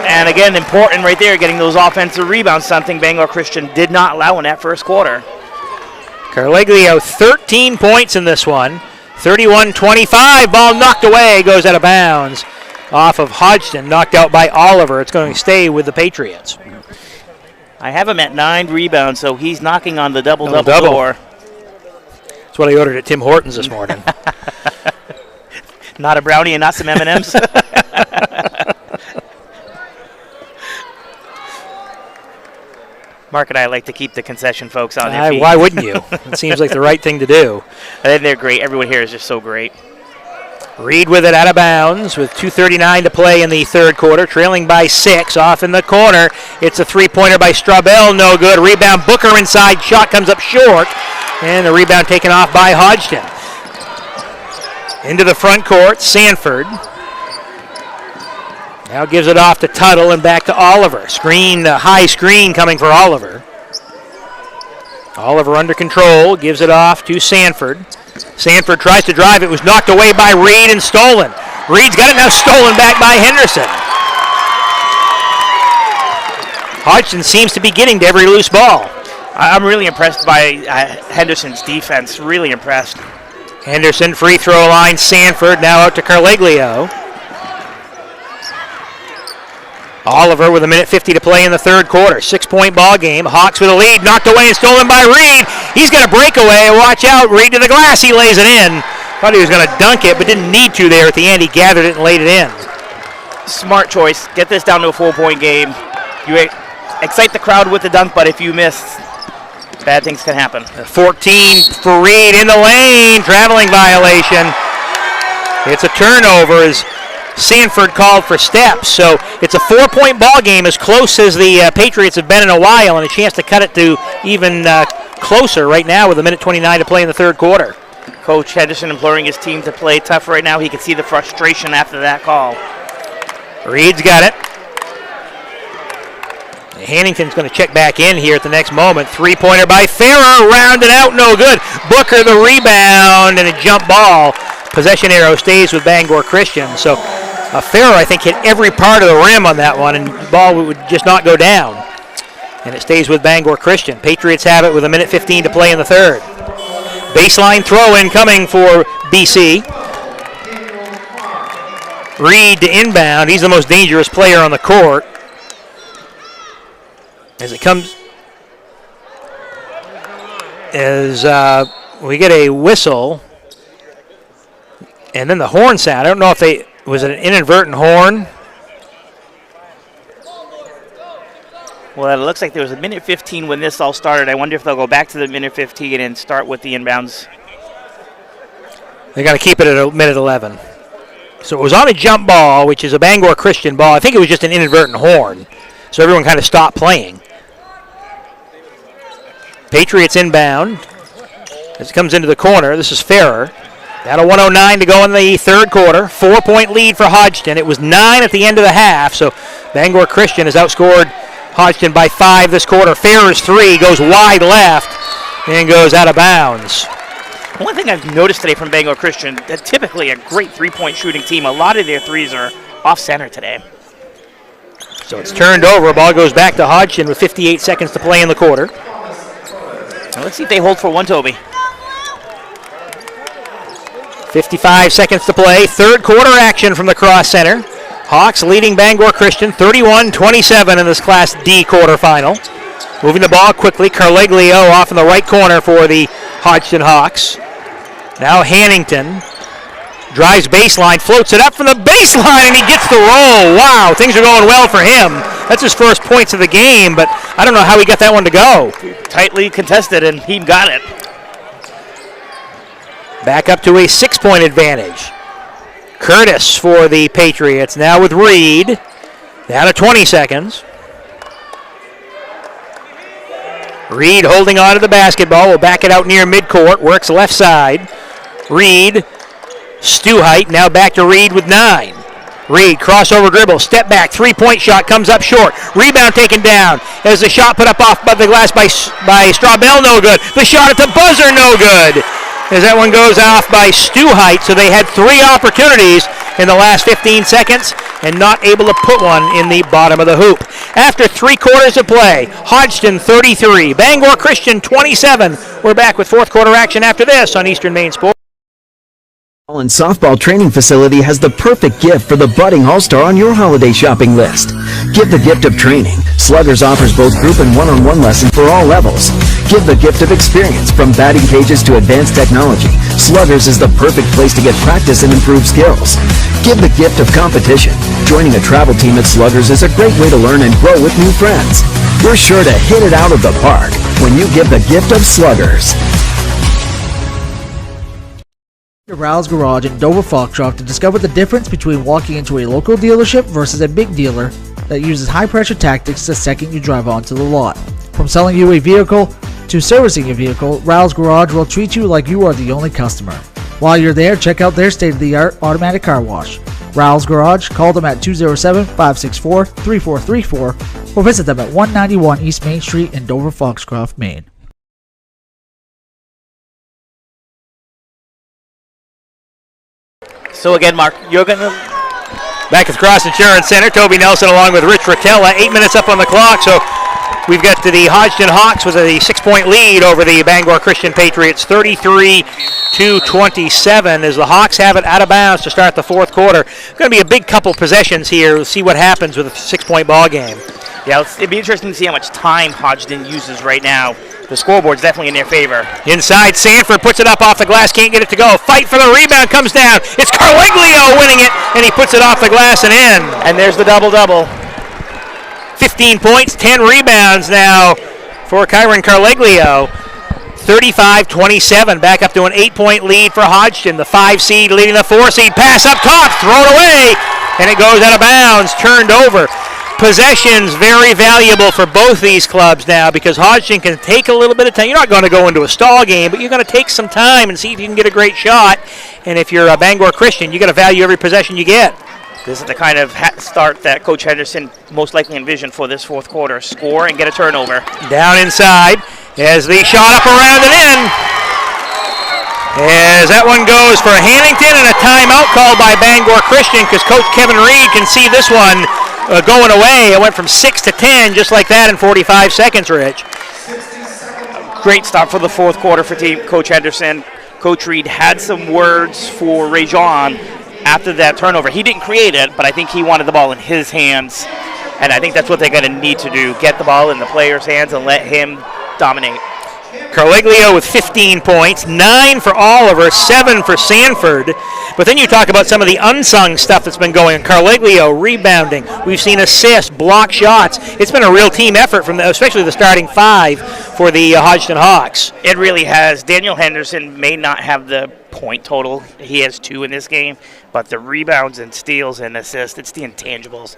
S2: And again, important right there, getting those offensive rebounds, something Bangor Christian did not allow in that first quarter.
S1: Carleglio, 13 points in this one. 31-25, ball knocked away, goes out of bounds. Off of Hodgdon, knocked out by Oliver. It's going to stay with the Patriots.
S2: I have him at 9 rebounds, so he's knocking on the double-double door.
S1: That's what I ordered at Tim Hortons this morning.
S2: Not a brownie and not some M&Ms? Mark and I like to keep the concession folks on their feet.
S1: Why wouldn't you? It seems like the right thing to do.
S2: And they're great. Everyone here is just so great.
S1: Reed with it out of bounds with 2:39 to play in the third quarter, trailing by 6. Off in the corner, it's a three-pointer by Strobel, no good. Rebound, Booker inside, shot comes up short, and the rebound taken off by Hodgdon. Into the front court, Sanford. Now gives it off to Tuttle and back to Oliver. Screen, high screen coming for Oliver. Oliver under control, gives it off to Sanford. Sanford tries to drive. It was knocked away by Reed and stolen. Reed's got it now, stolen back by Henderson. Hodgdon seems to be getting to every loose ball.
S2: I'm really impressed by Henderson's defense. Really impressed.
S1: Henderson, free throw line. Sanford now out to Carleglio. Oliver with 1:50 to play in the third quarter. 6-point ball game. Hawks with a lead. Knocked away and stolen by Reed. He's got a breakaway. Watch out. Reed to the glass. He lays it in. Thought he was going to dunk it, but didn't need to there at the end. He gathered it and laid it in.
S2: Smart choice. Get this down to a 4-point game. You excite the crowd with the dunk, but if you miss, bad things can happen.
S1: 14 for Reed in the lane. Traveling violation. It's a turnover as Sanford called for steps. So it's a 4-point ball game, as close as the Patriots have been in a while, and a chance to cut it to even closer right now with 1:29 to play in the third quarter.
S2: Coach Henderson imploring his team to play tough right now. He can see the frustration after that call.
S1: Reed's got it. Hannington's going to check back in here at the next moment. 3-pointer by Farrer, rounded out, no good. Booker the rebound and a jump ball. Possession arrow stays with Bangor Christian. So Farrer, I think, hit every part of the rim on that one, and the ball would just not go down. And it stays with Bangor Christian. Patriots have it with 1:15 to play in the third. Baseline throw-in coming for BC. Reed to inbound. He's the most dangerous player on the court. As it comes, as we get a whistle, and then the horn sound. I don't know if was it an inadvertent horn?
S2: Well, it looks like there was 1:15 when this all started. I wonder if they'll go back to the 1:15 and start with the inbounds.
S1: They got to keep it at 1:11. So it was on a jump ball, which is a Bangor Christian ball. I think it was just an inadvertent horn. So everyone kind of stopped playing. Patriots inbound. As it comes into the corner, this is Farrer. Down to 1:09 to go in the third quarter. 4-point lead for Hodgdon. It was 9 at the end of the half, so Bangor Christian has outscored Hodgdon by 5 this quarter. Farrer's 3 goes wide left and goes out of bounds.
S2: One thing I've noticed today from Bangor Christian, they're typically a great three-point shooting team. A lot of their threes are off-center today.
S1: So it's turned over. Ball goes back to Hodgdon with 58 seconds to play in the quarter.
S2: Now let's see if they hold for one, Toby.
S1: 55 seconds to play. Third quarter action from the cross center. Hawks leading Bangor Christian 31-27 in this Class D quarterfinal. Moving the ball quickly. Carleglio off in the right corner for the Hodgdon Hawks. Now Hannington drives baseline, floats it up from the baseline, and he gets the roll. Wow, things are going well for him. That's his first points of the game, but I don't know how he got that one to go.
S2: Tightly contested, and he got it.
S1: Back up to a 6-point advantage. Curtis for the Patriots, now with Reed. Down to 20 seconds. Reed holding on to the basketball. Will back it out near midcourt. Works left side. Reed. Stuhite now back to Reed with 9. Reed, crossover dribble, step back, 3-point shot, comes up short. Rebound taken down. As the shot put up off by the glass by Straubel, no good. The shot at the buzzer, no good. As that one goes off by Stuhite. So they had 3 opportunities in the last 15 seconds and not able to put one in the bottom of the hoop. After 3 quarters of play, Hodgdon 33, Bangor Christian 27. We're back with fourth quarter action after this on Eastern Maine Sports.
S5: And softball training facility has the perfect gift for the budding all-star on your holiday shopping list. Give the gift of training. Sluggers offers both group and one-on-one lessons for all levels. Give the gift of experience. From batting cages to advanced technology, Sluggers is the perfect place to get practice and improve skills. Give the gift of competition. Joining a travel team at Sluggers is a great way to learn and grow with new friends. You're sure to hit it out of the park when you give the gift of Sluggers.
S6: Rouse Garage in Dover Foxcroft to discover the difference between walking into a local dealership versus a big dealer that uses high-pressure tactics the second you drive onto the lot. From selling you a vehicle to servicing your vehicle, Rouse Garage will treat you like you are the only customer. While you're there, check out their state-of-the-art automatic car wash. Rouse Garage, call them at 207-564-3434 or visit them at 191 East Main Street in Dover Foxcroft, Maine.
S2: So again, Mark, you're going to...
S1: Back at the Cross Insurance Center, Toby Nelson along with Rich Rotella. 8 minutes up on the clock, so We've got the Hodgdon Hawks with a 6-point lead over the Bangor Christian Patriots, 33-27, as the Hawks have it out of bounds to start the fourth quarter. Going to be a big couple possessions here. We'll see what happens with a 6-point ball game.
S2: Yeah, it'd be interesting to see how much time Hodgdon uses right now. The scoreboard's definitely in their favor.
S1: Inside, Sanford puts it up off the glass, can't get it to go. Fight for the rebound, comes down. It's Carleglio winning it, and he puts it off the glass and in.
S2: And there's the double-double.
S1: 15 points, 10 rebounds now for Kyron Carleglio. 35-27, back up to an 8-point lead for Hodgdon. The 5 seed leading the 4 seed. Pass up top, thrown away, and it goes out of bounds, turned over. Possessions very valuable for both these clubs now because Hodgdon can take a little bit of time. You're not going to go into a stall game, but you're going to take some time and see if you can get a great shot. And if you're a Bangor Christian, you got to value every possession you get.
S2: This is the kind of start that Coach Henderson most likely envisioned for this fourth quarter. Score and get a turnover.
S1: Down inside as the shot up around and in. As that one goes for Hannington and a timeout called by Bangor Christian because Coach Kevin Reed can see this one going away. It went from 6 to 10 just like that in 45 seconds, Rich.
S2: Great start for the fourth quarter for team Coach Henderson. Coach Reed had some words for Rajon after that turnover. He didn't create it, but I think he wanted the ball in his hands. And I think that's what they're going to need to do, get the ball in the player's hands and let him dominate.
S1: Carleglio with 15 points, 9 for Oliver, 7 for Sanford. But then you talk about some of the unsung stuff that's been going on. Carleglio rebounding. We've seen assists, block shots. It's been a real team effort from especially the starting 5 for the Hodgdon Hawks.
S2: It really has. Daniel Henderson may not have the point total. He has 2 in this game, but the rebounds and steals and assists, it's the intangibles.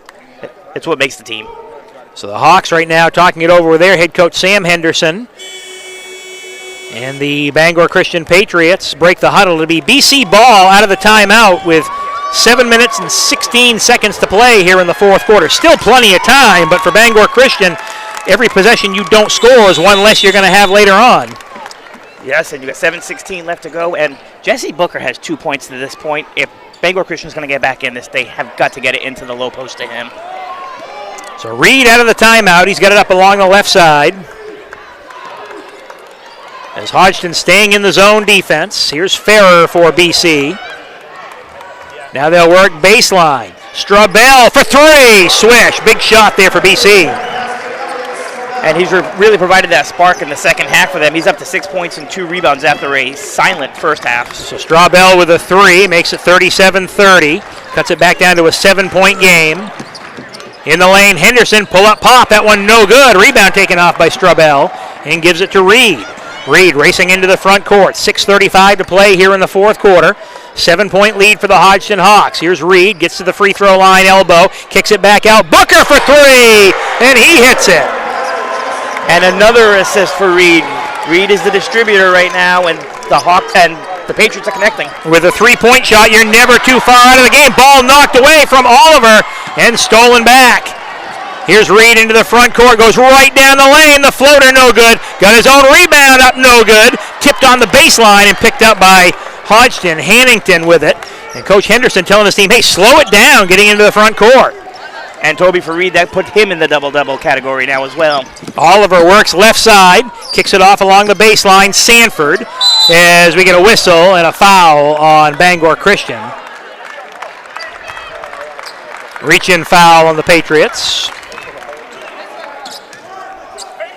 S2: It's what makes the team.
S1: So the Hawks right now talking it over with their head coach Sam Henderson. And the Bangor Christian Patriots break the huddle. It'll be BC ball out of the timeout with 7 minutes and 16 seconds to play here in the fourth quarter. Still plenty of time, but for Bangor Christian, every possession you don't score is one less you're going to have later on.
S2: Yes, and you got 7:16 left to go, and Jesse Booker has 2 points to this point. If Bangor Christian is going to get back in this, they have got to get it into the low post to him.
S1: So Reed out of the timeout. He's got it up along the left side. As Hodgdon staying in the zone defense. Here's Ferrer for BC. Now they'll work baseline. Strabell for 3. Swish. Big shot there for BC.
S2: And he's really provided that spark in the second half for them. He's up to 6 points and 2 rebounds after a silent first half.
S1: So Strabell with a 3 makes it 37-30. Cuts it back down to a 7-point game. In the lane, Henderson, pull up pop. That one no good. Rebound taken off by Strabell and gives it to Reed. Reed racing into the front court. 6:35 to play here in the fourth quarter. 7-point lead for the Hodgdon Hawks. Here's Reed, gets to the free throw line, elbow, kicks it back out. Booker for 3, and he hits it.
S2: And another assist for Reed. Reed is the distributor right now, and the Hawks and the Patriots are connecting.
S1: With a 3-point shot, you're never too far out of the game. Ball knocked away from Oliver and stolen back. Here's Reed into the front court, goes right down the lane. The floater no good. Got his own rebound up no good. Tipped on the baseline and picked up by Hodgdon. Hannington with it. And Coach Henderson telling his team, hey, slow it down getting into the front court.
S2: And Toby for Reed, that put him in the double-double category now as well.
S1: Oliver works left side, kicks it off along the baseline. Sanford, as we get a whistle and a foul on Bangor Christian. Reach-in foul on the Patriots.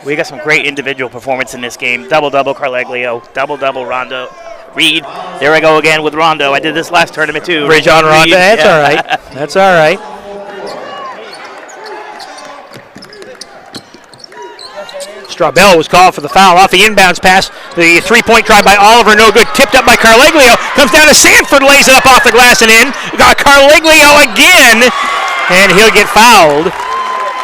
S2: We got some great individual performance in this game. Double-double Carleglio, double-double Rondo. Reed, there I go again with Rondo. I did this last tournament too.
S1: Bridge on Rondo, that's all right. That's all right. Strabell was called for the foul off the inbounds pass. The 3-point try by Oliver, no good. Tipped up by Carleglio. Comes down to Sanford, lays it up off the glass and in. Got Carleglio again, and he'll get fouled.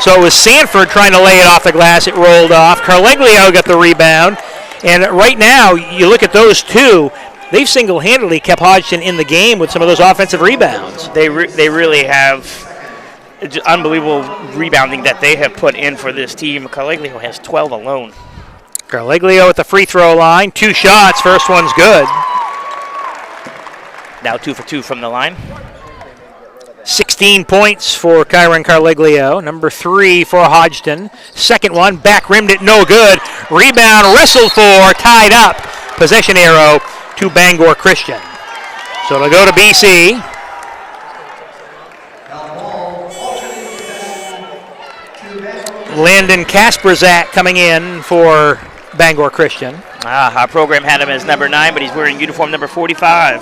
S1: So it was Sanford trying to lay it off the glass. It rolled off. Carleglio got the rebound. And right now, you look at those two, they've single-handedly kept Hodgdon in the game with some of those offensive rebounds.
S2: They really have unbelievable rebounding that they have put in for this team. Carleglio has 12 alone.
S1: Carleglio at the free throw line. 2 shots. First one's good.
S2: Now 2 for 2 from the line.
S1: 16 points for Kyron Carliglio. Number 3 for Hodgdon. Second one, back rimmed it, no good. Rebound, wrestled for, tied up. Possession arrow to Bangor Christian. So it'll go to BC. Landon Kasperzak coming in for Bangor Christian.
S2: Our program had him as number 9, but he's wearing uniform number 45.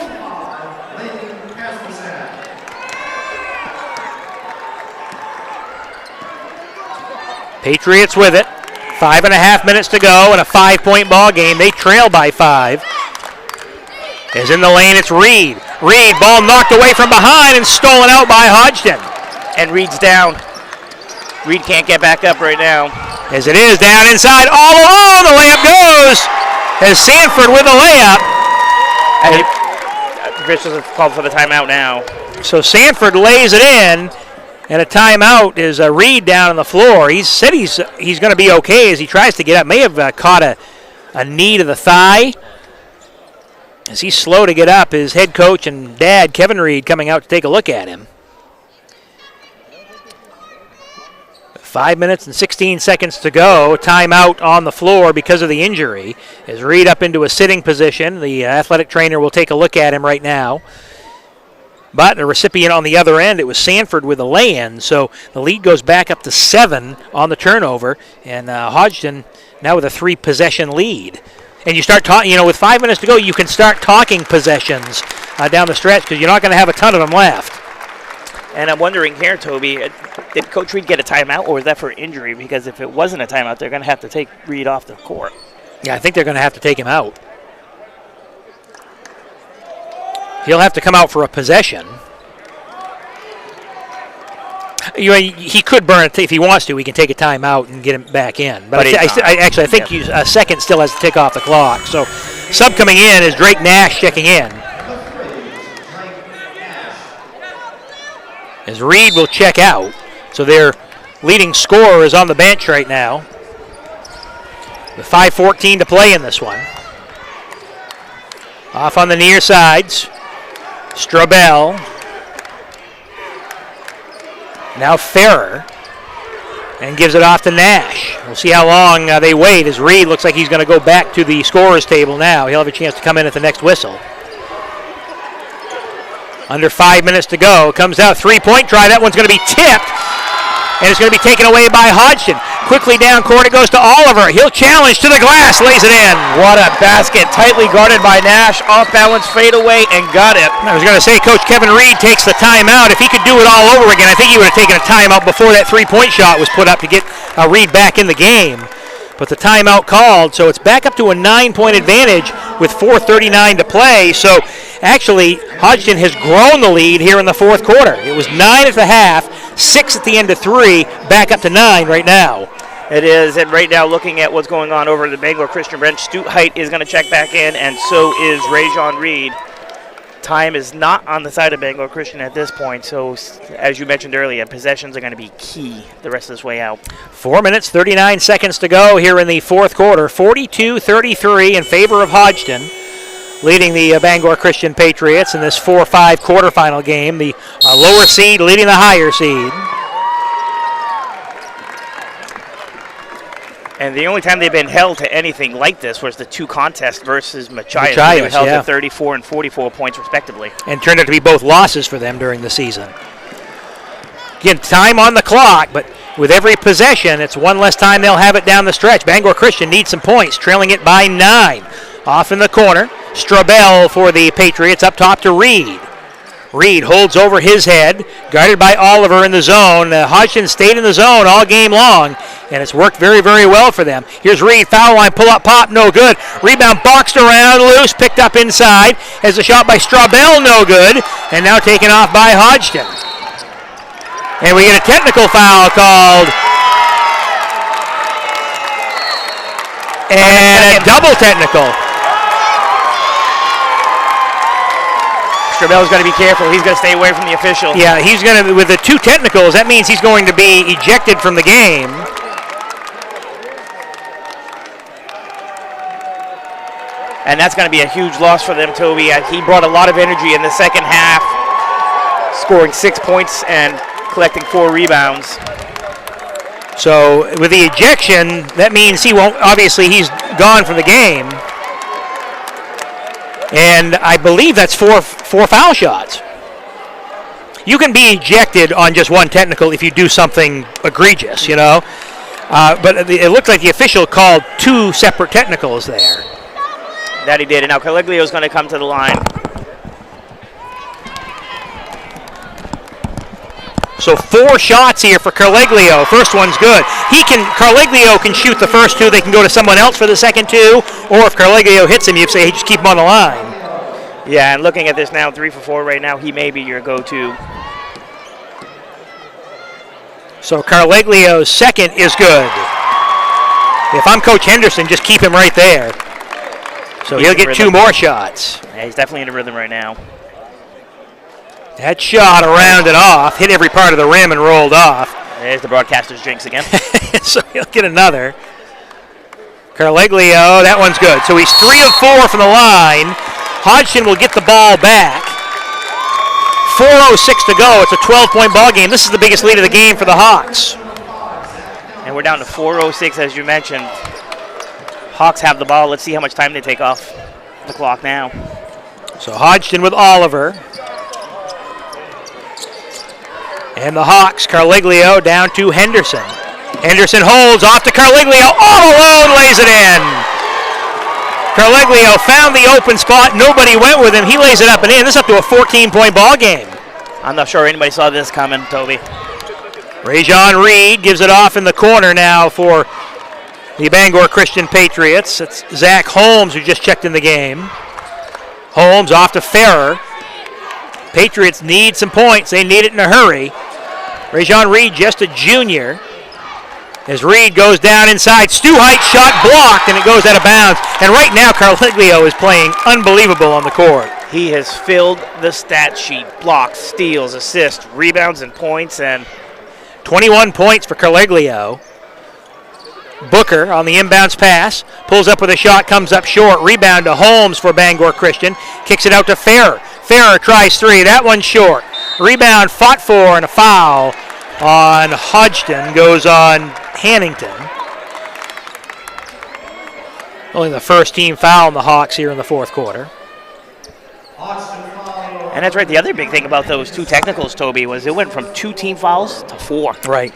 S1: Patriots with it. 5.5 minutes to go in a 5-point ball game. They trail by 5. As in the lane, it's Reed. Reed, ball knocked away from behind and stolen out by Hodgdon.
S2: And Reed's down. Reed can't get back up right now.
S1: As it is, down inside, all alone, the layup goes. As Sanford with a layup.
S2: And officials have called for the timeout now.
S1: So Sanford lays it in, and a timeout is Reed down on the floor. He said he's going to be okay as he tries to get up. May have caught a knee to the thigh. As he's slow to get up, his head coach and dad, Kevin Reed, coming out to take a look at him. 5 minutes and 16 seconds to go. Timeout on the floor because of the injury. As Reed up into a sitting position, the athletic trainer will take a look at him right now. But the recipient on the other end, it was Sanford with a lay-in, so the lead goes back up to 7 on the turnover, and Hodgdon now with a 3-possession lead. And you start talking, with 5 minutes to go, you can start talking possessions down the stretch because you're not going to have a ton of them left.
S2: And I'm wondering here, Toby, did Coach Reed get a timeout, or was that for injury? Because if it wasn't a timeout, they're going to have to take Reed off the court.
S1: Yeah, I think they're going to have to take him out. He'll have to come out for a possession. He could burn it if he wants to. He can take a timeout and get him back in. But I think a second still has to tick off the clock. So sub coming in is Drake Nash checking in. As Reed will check out. So their leading scorer is on the bench right now. With 5:14 to play in this one. Off on the near sides. Strobel. Now Ferrer. And gives it off to Nash. We'll see how long they wait as Reed looks like he's going to go back to the scorer's table now. He'll have a chance to come in at the next whistle. Under 5 minutes to go. Comes out, 3-point try. That one's going to be tipped. And it's going to be taken away by Hodgdon. Quickly down court, it goes to Oliver. He'll challenge to the glass, lays it in.
S2: What a basket. Tightly guarded by Nash. Off balance, fade away, and got it.
S1: I was going to say, Coach Kevin Reed takes the timeout. If he could do it all over again, I think he would have taken a timeout before that 3-point shot was put up to get Reed back in the game. But the timeout called, so it's back up to a 9-point advantage with 4:39 to play. So actually, Hodgdon has grown the lead here in the fourth quarter. It was 9 at the half, 6 at the end of 3, back up to 9 right now.
S2: It is, and right now looking at what's going on over the Bangor Christian bench, Stu Height is going to check back in, and so is Rajon Reed. Time is not on the side of Bangor Christian at this point, so as you mentioned earlier, possessions are going to be key the rest of this way out.
S1: 4 minutes, 39 seconds to go here in the fourth quarter. 42-33 in favor of Hodgdon, leading the Bangor Christian Patriots in this 4-5 quarterfinal game. The lower seed leading the higher seed.
S2: And the only time they've been held to anything like this was the 2 contests versus Machias. They were held to 34 and 44 points respectively.
S1: And turned out to be both losses for them during the season. Again, time on the clock, but with every possession, it's one less time they'll have it down the stretch. Bangor Christian needs some points, trailing it by 9. Off in the corner, Strobel for the Patriots, up top to Reed. Reed holds over his head, guarded by Oliver in the zone. Hodgdon stayed in the zone all game long, and it's worked very, very well for them. Here's Reed, foul line, pull up, pop, no good. Rebound boxed around, loose, picked up inside. As a shot by Strobel, no good, and now taken off by Hodgdon. And we get a technical foul called. And a double technical.
S2: Strobel's got to be careful. He's going to stay away from the official.
S1: Yeah, he's going to, with the 2 technicals, that means he's going to be ejected from the game.
S2: And that's going to be a huge loss for them, Toby. He brought a lot of energy in the second half. scoring 6 points and collecting 4 rebounds.
S1: So with the ejection, that means he won't. Obviously, he's gone from the game, and I believe that's four foul shots. You can be ejected on just one technical if you do something egregious, you know. But it looked like the official called 2 separate technicals there.
S2: That he did, and now Carliglio's going to come to the line.
S1: So 4 shots here for Carliglio. First one's good. Carliglio can shoot the first 2. They can go to someone else for the second 2. Or if Carliglio hits him, you say, hey, just keep him on the line.
S2: Yeah, and looking at this now, 3 for 4 right now, he may be your go-to.
S1: So Carliglio's second is good. If I'm Coach Henderson, just keep him right there. So he'll get 2 more shots.
S2: Yeah, he's definitely in a rhythm right now.
S1: That shot around and off, hit every part of the rim and rolled off.
S2: There's the broadcaster's jinx again.
S1: So he'll get another. Carliglio, that one's good. So he's 3 of 4 from the line. Hodgdon will get the ball back. 4:06 to go. It's a 12-point ball game. This is the biggest lead of the game for the Hawks.
S2: And we're down to 4:06, as you mentioned. Hawks have the ball. Let's see how much time they take off the clock now.
S1: So Hodgdon with Oliver. And the Hawks, Carliglio down to Henderson. Henderson holds off to Carliglio. All alone lays it in. Carliglio found the open spot. Nobody went with him. He lays it up and in. This is up to a 14-point ball game.
S2: I'm not sure anybody saw this coming, Toby.
S1: Rajon Reed gives it off in the corner now for the Bangor Christian Patriots. It's Zach Holmes who just checked in the game. Holmes off to Ferrer. Patriots need some points. They need it in a hurry. Rajon Reed, just a junior. As Reed goes down inside, Stuheit shot blocked, and it goes out of bounds. And right now, Carliglio is playing unbelievable on the court.
S2: He has filled the stat sheet. Blocks, steals, assists, rebounds, and points. And
S1: 21 points for Carliglio. Booker on the inbounds pass. Pulls up with a shot, comes up short. Rebound to Holmes for Bangor Christian. Kicks it out to Ferrer. Ferrer tries 3. That one's short. Rebound fought for, and a foul on Hodgdon goes on Hannington. Only the first team foul on the Hawks here in the fourth quarter.
S2: And that's right. The other big thing about those 2 technicals, Toby, was it went from 2 team fouls to 4.
S1: Right.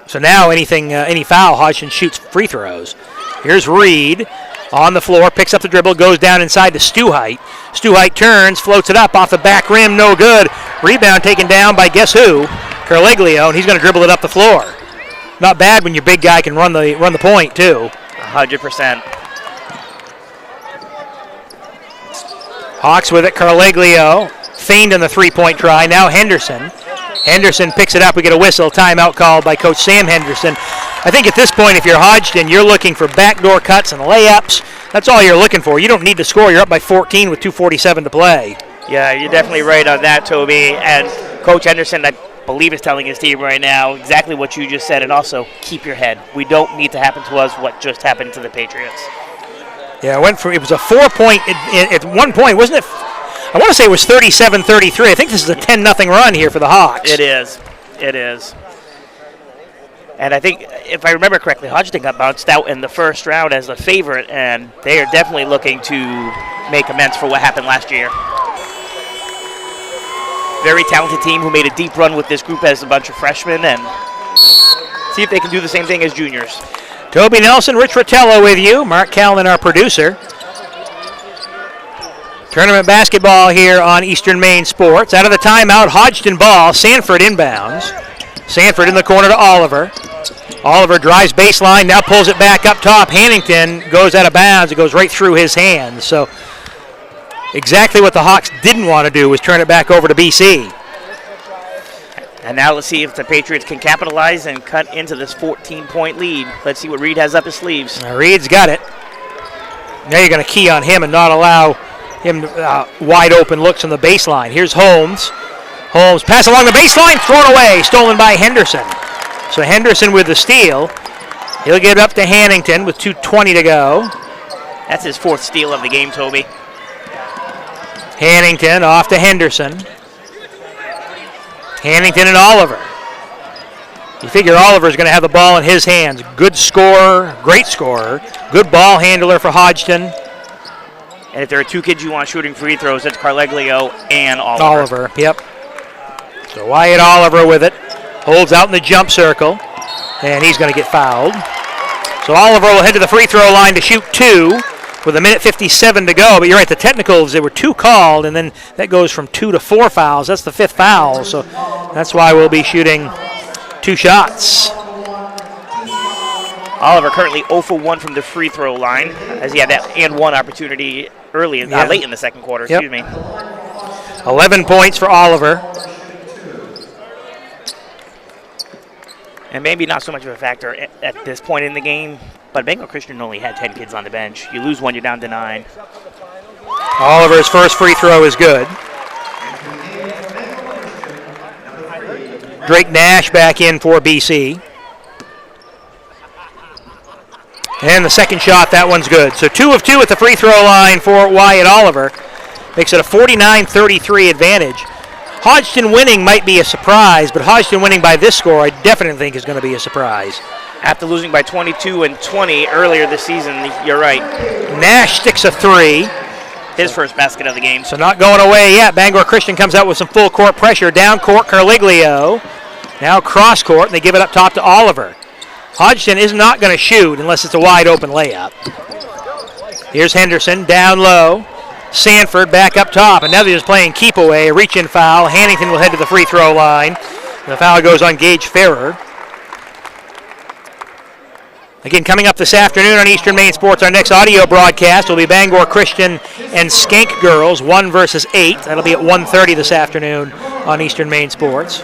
S1: So now any foul, Hodgdon shoots free throws. Here's Reed on the floor, picks up the dribble, goes down inside to Stuheit. Stuheit turns, floats it up off the back rim, no good. Rebound taken down by guess who? Carliglio, and he's going to dribble it up the floor. Not bad when your big guy can run the point too.
S2: 100%.
S1: Hawks with it, Carliglio feigned on the 3-point try. Now Henderson. Henderson picks it up. We get a whistle. Timeout called by Coach Sam Henderson. I think at this point, if you're Hodgdon, you're looking for backdoor cuts and layups. That's all you're looking for. You don't need to score. You're up by 14 with 2:47 to play.
S2: Yeah, you're definitely right on that, Toby. And Coach Henderson, I believe, is telling his team right now exactly what you just said, and also keep your head. We don't need to happen to us what just happened to the Patriots.
S1: Yeah, it was a 4-point at one point, wasn't it? I want to say it was 37-33. I think this is a 10-0 run here for the Hawks.
S2: It is. It is. And I think, if I remember correctly, Hodgdon got bounced out in the first round as a favorite, and they are definitely looking to make amends for what happened last year. Very talented team who made a deep run with this group as a bunch of freshmen, and see if they can do the same thing as juniors.
S1: Toby Nelson, Rich Rotello with you. Mark Callan, our producer. Tournament basketball here on Eastern Maine Sports. Out of the timeout, Hodgdon ball. Sanford inbounds. Sanford in the corner to Oliver. Oliver drives baseline, now pulls it back up top. Hannington goes out of bounds. It goes right through his hands. So exactly what the Hawks didn't want to do was turn it back over to BC.
S2: And now let's see if the Patriots can capitalize and cut into this 14-point lead. Let's see what Reed has up his sleeves.
S1: Reed's got it. Now you're going to key on him and not allow him wide open looks on the baseline. Here's Holmes. Holmes pass along the baseline, thrown away, stolen by Henderson. So Henderson with the steal. He'll get up to Hannington with 2:20 to go.
S2: That's his 4th steal of the game, Toby.
S1: Hannington off to Henderson. Hannington and Oliver. You figure Oliver's going to have the ball in his hands. Good scorer, great scorer, good ball handler for Hodgdon.
S2: And if there are two kids you want shooting free throws, it's Carleglio and Oliver.
S1: Oliver, yep. So Wyatt Oliver with it. Holds out in the jump circle. And he's going to get fouled. So Oliver will head to the free throw line to shoot 2 with 1:57 to go. But you're right, the technicals, there were 2 called, and then that goes from 2 to 4 fouls. That's the 5th foul. So that's why we'll be shooting 2 shots.
S2: Oliver currently 0 for 1 from the free throw line, as he had that and 1 opportunity late in the second quarter.
S1: Yep.
S2: Excuse me.
S1: 11 points for Oliver.
S2: And maybe not so much of a factor at this point in the game, but Bangor Christian only had 10 kids on the bench. You lose 1, you're down to 9.
S1: Oliver's first free throw is good. Drake Nash back in for BC. And the second shot, that one's good. So 2 of 2 at the free throw line for Wyatt Oliver. Makes it a 49-33 advantage. Hodgdon winning might be a surprise, but Hodgdon winning by this score I definitely think is going to be a surprise.
S2: After losing by 22 and 20 earlier this season, you're right.
S1: Nash sticks a 3.
S2: His first basket of the game.
S1: So not going away yet. Bangor Christian comes out with some full court pressure. Down court, Carleglio. Now cross court, and they give it up top to Oliver. Hodgdon is not going to shoot unless it's a wide open layup. Here's Henderson down low. Sanford back up top, and now they're just playing keep away, a reach-in foul. Hannington will head to the free throw line. The foul goes on Gage Ferrer. Again, coming up this afternoon on Eastern Maine Sports, our next audio broadcast will be Bangor Christian and Skank Girls, 1 versus 8. That'll be at 1:30 this afternoon on Eastern Maine Sports.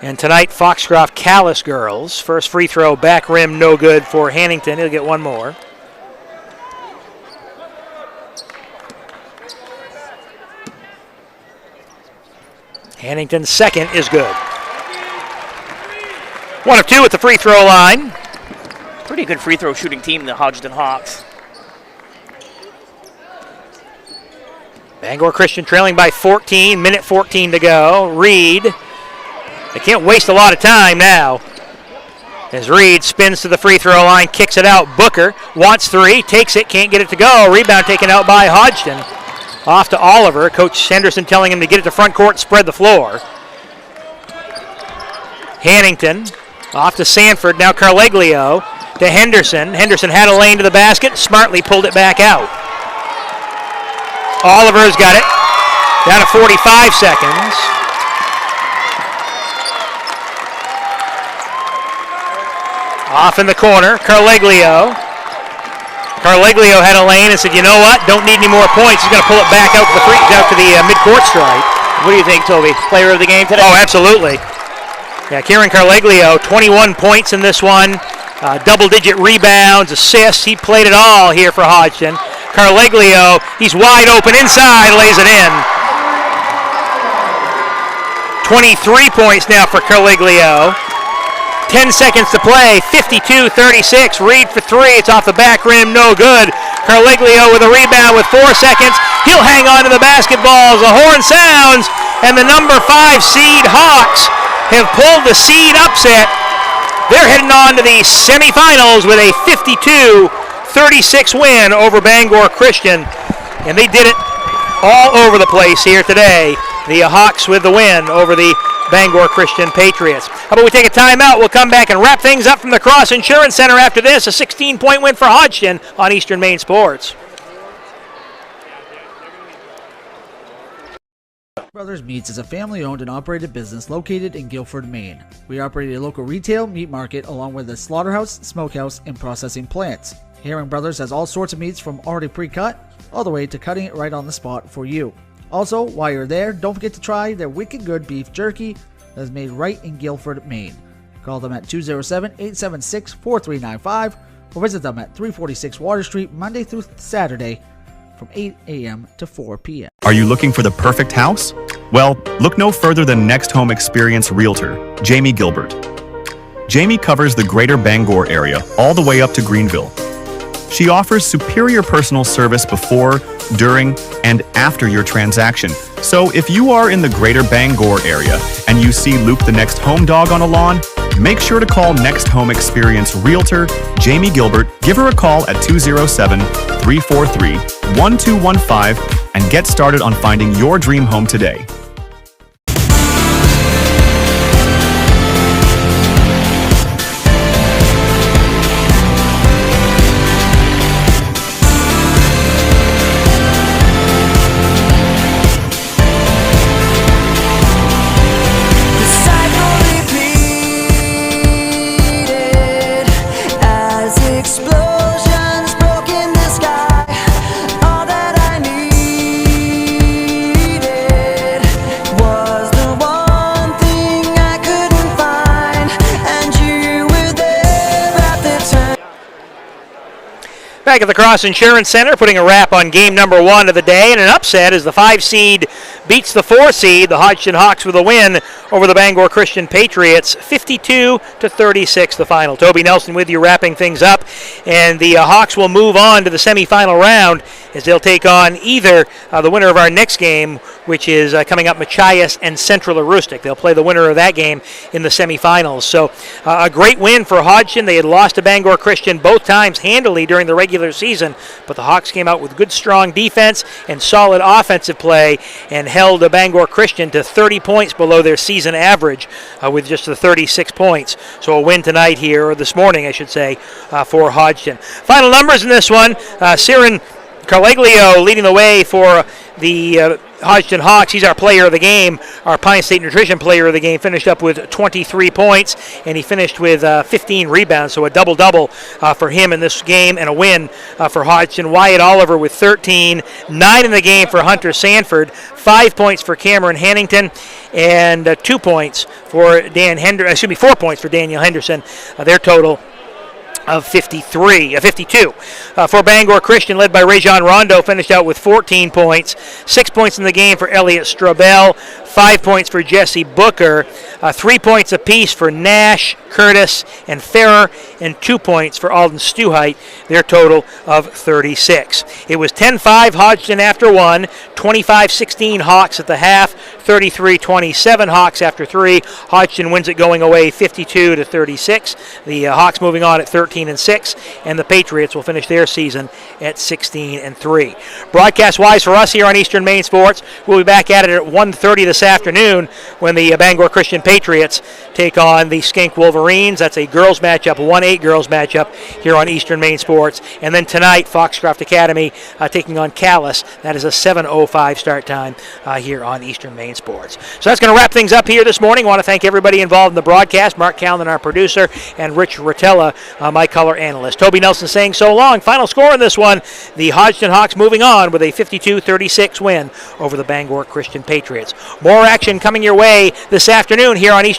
S1: And tonight, Foxcroft Callis Girls. First free throw, back rim, no good for Hannington. He'll get 1 more. Hannington's second is good. 1 of 2 at the free throw line.
S2: Pretty good free throw shooting team, the Hodgdon Hawks.
S1: Bangor Christian trailing by 14, 1:14 to go. Reed, they can't waste a lot of time now. As Reed spins to the free throw line, kicks it out. Booker wants 3, takes it, can't get it to go. Rebound taken out by Hodgdon. Off to Oliver. Coach Henderson telling him to get it to front court and spread the floor. Hannington off to Sanford. Now Carleglio to Henderson. Henderson had a lane to the basket. Smartly pulled it back out. Oliver's got it. Down to 45 seconds. Off in the corner. Carleglio had a lane and said, you know what? Don't need any more points. He's going to pull it back out to the midcourt stripe.
S2: What do you think, Toby? Player of the game today?
S1: Oh, absolutely. Yeah, Kieran Carleglio, 21 points in this one. Double-digit rebounds, assists. He played it all here for Hodgdon. Carleglio, he's wide open inside, lays it in. 23 points now for Carleglio. 10 seconds to play, 52-36. Reed for 3, it's off the back rim, no good. Carleglio with a rebound with 4 seconds. He'll hang on to the basketball as the horn sounds, and the number 5 seed Hawks have pulled the seed upset. They're heading on to the semifinals with a 52-36 win over Bangor Christian, and they did it all over the place here today. The Hawks with the win over the Bangor Christian Patriots. How about we take a timeout? We'll come back and wrap things up from the Cross Insurance Center after this. A 16-point win for Hodgdon on Eastern Maine Sports.
S6: Brothers Meats is a family-owned and operated business located in Guilford, Maine. We operate a local retail meat market along with a slaughterhouse, smokehouse, and processing plants. Herring Brothers has all sorts of meats from already pre-cut all the way to cutting it right on the spot for you. Also, while you're there, don't forget to try their wicked good beef jerky that is made right in Guilford, Maine. Call them at 207-876-4395 or visit them at 346 Water Street Monday through Saturday from 8 a.m. to 4 p.m.
S4: Are you looking for the perfect house? Well, look no further than Next Home Experience Realtor, Jamie Gilbert. Jamie covers the greater Bangor area all the way up to Greenville. She offers superior personal service before, during, and after your transaction. So if you are in the greater Bangor area and you see Luke the next home dog on a lawn, make sure to call Next Home Experience Realtor Jamie Gilbert. Give her a call at 207-343-1215 and get started on finding your dream home today.
S1: Back at the Cross Insurance Center, putting a wrap on game number 1 of the day, and an upset as the 5 seed beats the 4 seed, the Hodgdon Hawks, with a win over the Bangor Christian Patriots, 52-36 the final. Toby Nelson with you wrapping things up, and the Hawks will move on to the semifinal round as they'll take on either the winner of our next game, which is coming up, Machias and Central Aroostook. They'll play the winner of that game in the semifinals. So a great win for Hodgdon. They had lost to Bangor Christian both times handily during the regular season, but the Hawks came out with good, strong defense and solid offensive play and held Bangor Christian to 30 points below their season average with just the 36 points. So a win tonight here, or this morning, I should say, for Hodgdon. Final numbers in this one, Siren Carleglio leading the way for the Hodgdon Hawks. He's our player of the game. Our Pine State Nutrition player of the game finished up with 23 points, and he finished with 15 rebounds, so a double-double for him in this game, and a win for Hodgdon. Wyatt Oliver with 13, 9 in the game for Hunter Sanford, 5 points for Cameron Hannington, and 2 points for 4 points for Daniel Henderson. Their total of 52. For Bangor Christian, led by Rajon Rondo, finished out with 14 points, 6 points in the game for Elliot Strobel, 5 points for Jesse Booker, 3 points apiece for Nash, Curtis, and Ferrer, and 2 points for Alden Stuheit, their total of 36. It was 10-5 Hodgdon after 1, 25-16 Hawks at the half, 33-27 Hawks after 3. Hodgdon wins it going away 52-36. The Hawks moving on at 13-6, and the Patriots will finish their season at 16-3. Broadcast-wise for us here on Eastern Maine Sports, we'll be back at it at 1:30 this afternoon when the Bangor Christian Patriots take on the Skink Wolverines. That's a girls matchup, 1-8 girls matchup here on Eastern Maine Sports. And then tonight, Foxcroft Academy taking on Calais. That is a 7:05 start time here on Eastern Maine Sports. So that's going to wrap things up here this morning. I want to thank everybody involved in the broadcast, Mark Callan, our producer, and Rich Rotella, my color analyst. Toby Nelson saying so long. Final score in this one, the Hodgdon Hawks moving on with a 52-36 win over the Bangor Christian Patriots. More action coming your way this afternoon here on Eastern